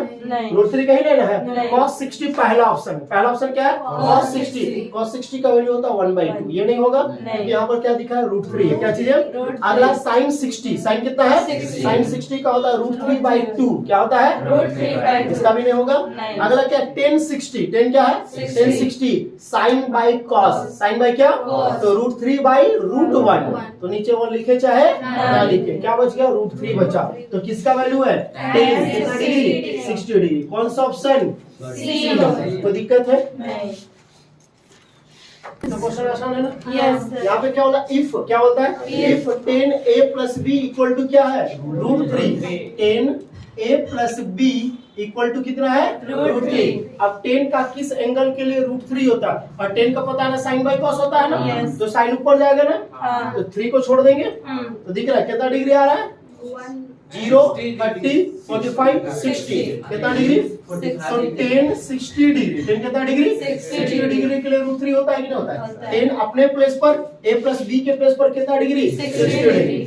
√3 कहीं लेना है। cos 60 पहला ऑप्शन, पहला ऑप्शन क्या है cos 60 का वैल्यू होता है 1/2, ये नहीं होगा क्योंकि यहाँ पर क्या दिखा है √3 है, क्या चीज है। अगला sin 60, sin कितना है sin 60 का होता है √3/2, क्या होता है इसका भी नहीं होगा। अगला क्या tan 60, tan क्या है tan 60 sin by cos, sin by क्या तो √3/√1, तो नीचे 1 लिखे चाहे ना लिखे, क्या बच गया √3 बचा, तो किसका वैल्यू है tan 60 डिग्री, कौन सा ऑप्शन सी। तो दिक्कत है तो क्वेश्चन आसान है ना। यहाँ पे क्या होता है इफ, क्या होता है if tan a plus b equal to क्या है √3, tan a plus b equal to कितना है √3। अब tan का किस एंगल के लिए √3 होता है, और tan का पता है ना sin बाय cos होता है ना, तो sin ऊपर जाएगा ना, तो 3 को छोड़ देंगे तो दिख रहा है कितना डिग्री आ रहा है 0 30 45 60 कितना डिग्री, तो tan 60 डिग्री, tan कितना डिग्री 60 डिग्री के लिए √3 होता है कि नहीं होता है। tan अपने प्लेस पर a प्लस b के प्लेस पर कितना डिग्री 60 डिग्री,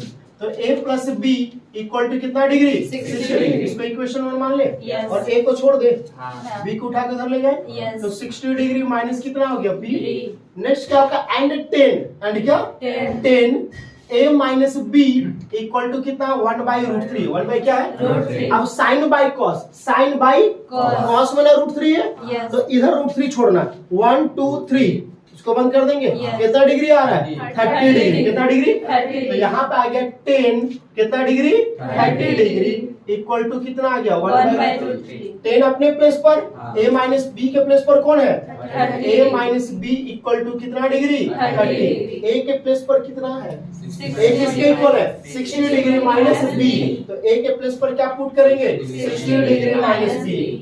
तो a plus B equal to कितना डिग्री 60 डिग्री। इसको इक्वेशन 1 मान ले Yes. और a को छोड़ दे, हाँ। b को उठा के उधर ले जाए। Yes. तो 60 डिग्री माइनस कितना हो गया b। B। नेक्स्ट क्या आपका एंड 10 एंड क्या 10 a minus b equal to कितना 1/√3। 1 बाई क्या है √3। अब sine by cos, sine by Cos। Cos में √3 है Yes। तो इधर √3 छोड़ना 1 2 3 इसको बंद कर देंगे। Yes। कितना डिग्री आ रहा है 30 डिग्री। कितना डिग्री 30 तो यहाँ पे आ गया 10 कितना डिग्री 30 डिग्री इक्वल टू कितना आ गया 1/√3। 10 अपने प्लेस पर a माइनस बी के प्लेस पर कौन है 30। a minus B equal to कितना डिग्री 30। a के प्लेस पर कितना है 60 a किसके इक्वल है 60 डिग्री माइनस b। तो a के प्लेस पर क्या पुट करेंगे 60 डिग्री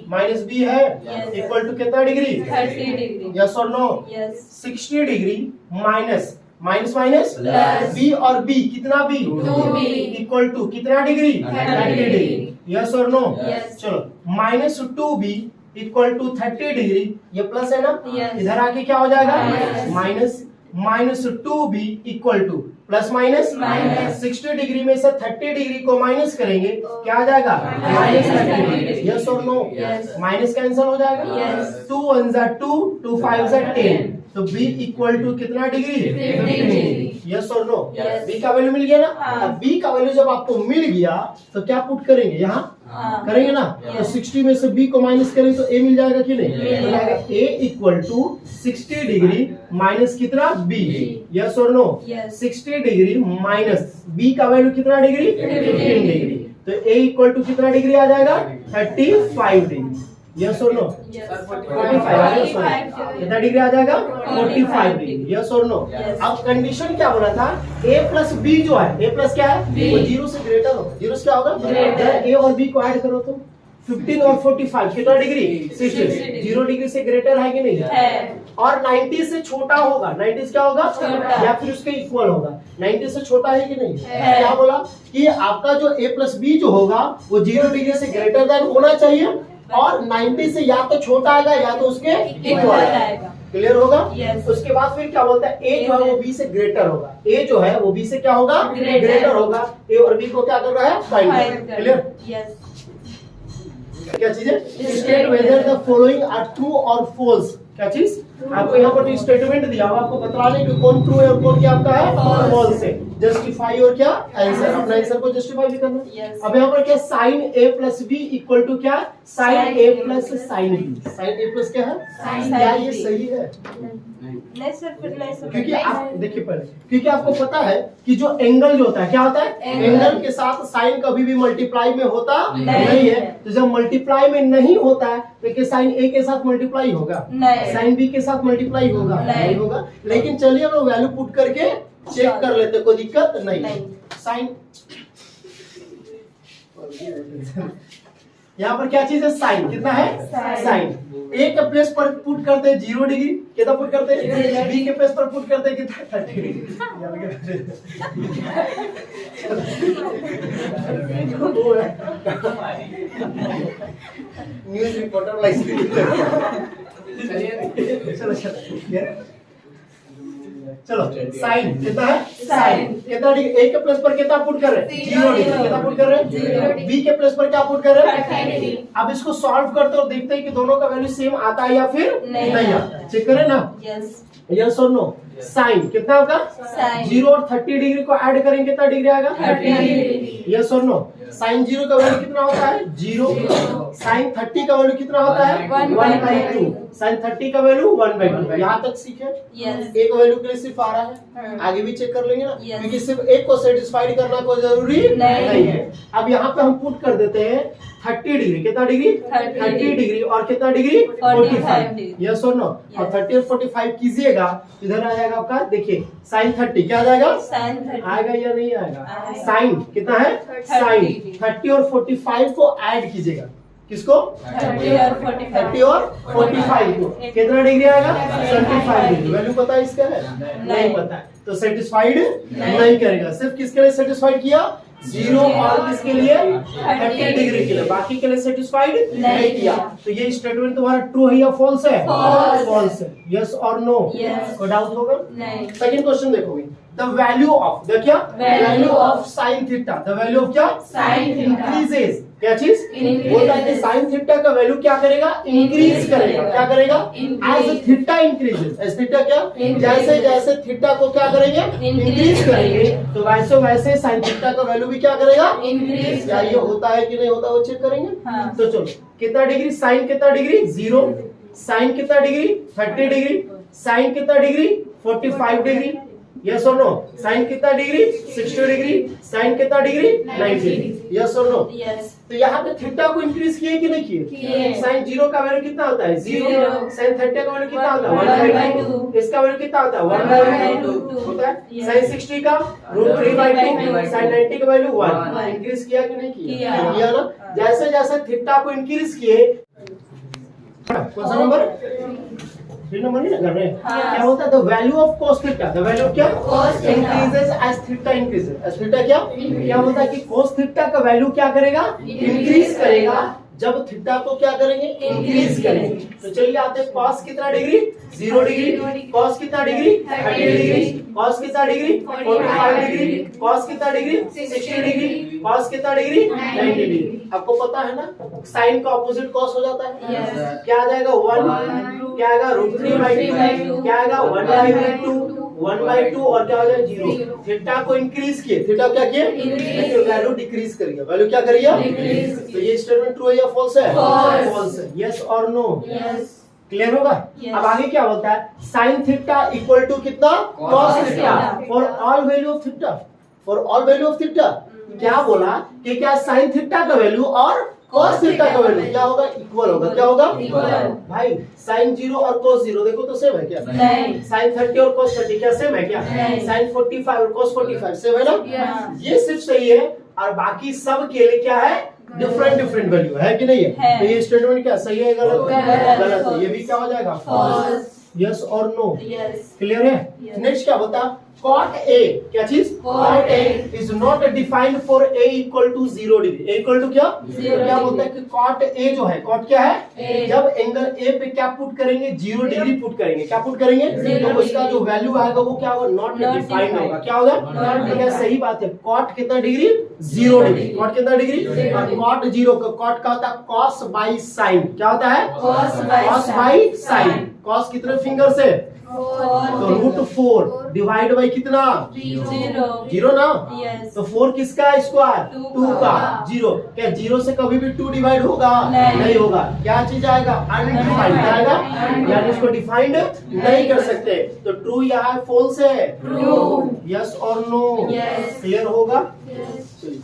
माइनस b है Yes। इक्वल टू कितना डिग्री 30 डिग्री। यस और no Yes। 60 degree minus minus minus Plus। b और b कितना b 2b इक्वल टू कितना डिग्री 30 डिग्री। यस और नो Yes। चलो minus 2b equal to 30 degree ये plus है ना Yes। इधर आके क्या हो जाएगा Minus। Minus 2b equal to plus minus Minus। 60 degree में से 30 डिग्री को माइनस करेंगे क्या आ जाएगा माइनस Minus 30 30। यस और नो Yes। माइनस कैंसिल हो जाएगा Yes। 2 1 जा 2 2 5 जा 10 तो b इक्वल टू कितना डिग्री 15 डिग्री। यस और नो Yes। b का वैल्यू मिल गया ना हाँ। अब b का वैल्यू जब आपको मिल गया तो क्या पुट करेंगे यहाँ हाँ। करेंगे ना Yes। तो 60 में से b को माइनस करेंगे तो a मिल जाएगा कि नहीं मिल तो जाएगा a equal to 60 degree minus कितना b यस और no Yes। 60 degree minus b का वैल्यू कितना डिग्री 15 डिग्री तो a इक्वल टू कितना डिग्री आ जाएगा 35 डिग्री यस और नो Yes। 45 कितना डिग्री आ जाएगा 45 डिग्री यस और नो Yes। अब कंडीशन क्या बोला था a प्लस b जो है a प्लस क्या है B। वो 0 से ग्रेटर होगा 0 से क्या होगा Greater। a और b को ऐड करो तो 15 और 45 कितना डिग्री 60 0 डिग्री से ग्रेटर है कि नहीं है। और 90 से छोटा होगा 90 से क्या होगा छोटा। या फिर उसके इक्वल होगा 90 से छोटा है कि नहीं है। क्या बोला कि आपका जो a प्लस बी जो होगा वो 0 डिग्री से ग्रेटर देन होना चाहिए और 90 से या तो छोटा आएगा या तो उसके इक्वल इक्वल आएगा आएगा। क्लियर होगा Yes। उसके बाद फिर क्या बोलता है a जो है वो b से ग्रेटर होगा a जो है वो b से क्या होगा Greater। ग्रेटर होगा a और b को क्या कर रहा है फाइंड Find कर। Clear Yes। क्या चीज है state whether the following are true और फॉल्स क्या चीज आपको यहाँ पर जो स्टेटमेंट दिया हुआ आपको बतलाने कि कौन ट्रू है और कौन क्या आपका है False। फॉल्स है जस्टिफाई और क्या आंसर अपना आंसर को जस्टिफाई भी करना Yes। अब यहाँ पर क्या sine a plus B equal to क्या sine Sin a A plus sine B sine a plus क्या है Sin क्या ये B। सही है नहीं सर फिर नहीं सर क्योंकि आप देखिए पहले क्योंकि आपको पता है कि जो एंगल जो होता है क्या होता है Angle। एंगल के साथ साइन कभी भी मल्टीप्लाई में होता नहीं नहीं है है। तो जब मल्टीप्लाई में नहीं होता है तो क्या साइन ए के साथ मल्टीप्लाई होगा नहीं। साइन बी के साथ मल्टीप्लाई होगा नहीं। होगा लेकिन चलिए हम लोग वैल्यू पुट करके चेक कर लेते कोई दिक्कत नहीं नहीं। साइन यहाँ पर क्या चीज है साइन कितना है Sin। साइन ए के प्लेस पर पुट करते हैं 0 डिग्री कितना पुट करते हैं 0 बी के प्लेस पर पुट करते हैं कितना 30 डिग्री न्यूज रिपोर्टर लाइक चलो चलो साइन कितना है Sin। कितना डिग्री ए के प्लेस पर कितना पुट कर रहे हैं 0 डिग्री कितना पुट कर रहे Zero हैं डिग्री। बी के प्लेस पर क्या पुट कर रहे 30 हैं डिग्री। अब इसको सॉल्व करते हो देखते हैं कि दोनों का वैल्यू सेम आता है या फिर नहीं नहीं आता। आता चेक करें ना यस यस और नो साइन कितना होगा Sin। 0 और 30 डिग्री को ऐड करेंगे कितना डिग्री आएगा 30 डिग्री। यस और नो साइन 0 का वैल्यू कितना होता है 0 साइन 30 का वैल्यू कितना होता है 1/2 साइन 30 का वैल्यू 1/2 यहाँ तक सीखे यस एक वैल्यू के लिए सिर्फ आ रहा है हाँ। आगे भी चेक कर लेंगे ना Yes। क्योंकि सिर्फ एक को सेटिस्फाइड करना कोई जरूरी नहीं है अब यहाँ पे हम पुट कर देते हैं 30 डिग्री कितना डिग्री 30 डिग्री और कितना डिग्री 45 डिग्री। यस और नो और 30 और 45 कीजिएगा इधर आ जाएगा आपका देखिए साइन 30 क्या आ जाएगा साइन 30 आएगा या नहीं आएगा आएगा। साइन कितना है 30 साइन डिग्री। 30 और 45 को ऐड कीजिएगा किसको 30 और 45 30 और 45 को कितना डिग्री आएगा 75 डिग्री वैल्यू पता है इसका है नहीं पता है तो सेटिस्फाइड नहीं करेगा। सिर्फ किसके लिए सेटिस्फाइड किया? 0 और किसके लिए? 30 डिग्री के लिए, बाकी के लिए सेटिस्फाइड नहीं किया। तो ये स्टेटमेंट तुम्हारा ट्रू है या फॉल्स है? फॉल्स है। यस और नो? कोई डाउट होगा? नहीं। सेकंड क्वेश्चन देखोगे, द वैल्यू ऑफ द क्या? Value of sine theta, the value of क्या? Sin theta। इंक्रीजेस। क्या चीज? Increases। बोलता है कि साइन थीटा का वैल्यू क्या करेगा? इंक्रीज करेगा। क्या करेगा? As theta increases, as theta क्या? जैसे जैसे थीटा को क्या करेंगे? इंक्रीज करेंगे, तो वैसे वैसे साइन थीटा का वैल्यू भी क्या करेगा? इंक्रीज। क्या ये होता है कि नहीं होता वो चेक करेंगे। हाँ। तो चलो, कितना डिग्री? साइन कितना डिग्री? 0। साइन कितना डिग्री? 30 डिग्री। साइन कितना डिग्री? 45 डिग्री। यस और नो? साइन कितना डिग्री? 60 डिग्री। साइन कितना डिग्री? 90 डिग्री। यस और नो? यस। तो यहाँ पे थीटा को इंक्रीज किए कि नहीं किए। किए? साइन 0 का वैल्यू कितना होता है? 0। Zero। साइन 30 का वैल्यू कितना होता है? 1/2। इसका वैल्यू कितना होता है? 1/2 होता है। Yes। साइन 60 का √3/2। साइन 90 का वैल्यू 1। One। इंक्रीज किया कि नहीं किया? किया। किया ना? जैसे जैसे थीटा को इंक्रीज किए, कौन सा नंबर? 3 नंबर नहीं ना कर रहे हैं? हाँ। क्या होता है? The value of cos theta, the value of क्या? Cos theta। Increases as theta increases, as theta क्या? क्या होता है कि cos थीटा का वैल्यू क्या करेगा? इंक्रीज करेगा जब थीटा को क्या करेंगे? इंक्रीज करेंगे। तो चलिए आते हैं, cos कितना डिग्री? 0 डिग्री। cos कितना डिग्री? 30 डिग्री। cos कितना डिग्री? 45 डिग्री। cos कितना डिग्री? 60 डिग्री। cos कितना डिग्री? 90 डिग्री। आपको पता है ना, साइन का ऑपोजिट cos हो जाता है। Yes। क्या आ जाएगा? 1। क्या आएगा? √3/2। क्या आएगा? 1/2। 1/2 और क्या हो जाएगा? 0। थीटा को इंक्रीज किए, थीटा क्या किए? Increase। वैल्यू डिक्रीज करिए, वैल्यू क्या करिए? Decrease। तो ये स्टेटमेंट ट्रू है या फॉल्स है? False। फॉल्स है। यस और नो? यस। क्लियर होगा? Yes। अब आगे क्या होता है? साइन थीटा इक्वल टू कितना? cos theta for all value of theta, for all value of theta. क्या बोला कि क्या साइन थीटा का वैल्यू और cos थीटा का वैल्यू क्या होगा? इक्वल होगा। क्या होगा? Equal। भाई साइन 0 और cos 0 देखो तो सेम है क्या? नहीं। साइन 30 और cos 30 क्या सेम है क्या? नहीं। साइन 45 और cos 45 सेम है ना? Yeah। ये सिर्फ सही है और बाकी सब के लिए क्या है? डिफरेंट डिफरेंट वैल्यू है कि नहीं है? है। तो ये स्टेटमेंट क्या सही है गलत है? गलत। गलत है। ये भी क्या हो जाएगा? False। यस और नो? यस। क्लियर है? Yes। नेक्स्ट क्या बता? cot A, क्या चीज? Cot A is not defined for A equal to 0 degree. A equal to क्या? Zero क्या degree। बोलता है कि cot A जो है, cot क्या है? A। जब एंगल A पे क्या पुट करेंगे? 0 डिग्री पुट करेंगे। क्या पुट करेंगे? Zero तो उसका जो वैल्यू आएगा वो क्या होगा? Not Not defined defined। होगा। क्या होगा? Not तो क्या defined। सही बात है? cot कितना डिग्री? 0 डिग्री। cot कितना डिग्री? Zero और degree। cot 0 का cot का होता है cos by sin। क्या होता है? Cos by cos by sin। sin। cos कितने फिंगर से? तो √4 डिवाइड बाई कितना? 0 ना? यस। तो 4 किसका स्क्वायर? Two 2 का। का। 0 क्या 0 से कभी भी 2 डिवाइड होगा? नहीं। होगा। क्या चीज आएगा? अनडिफाइंड आएगा, यानी इसको डिफाइंड नहीं कर सकते। तो ट्रू यहाँ फॉल्स है? True। यस और नो? Yes। क्लियर होगा? यस। चलिए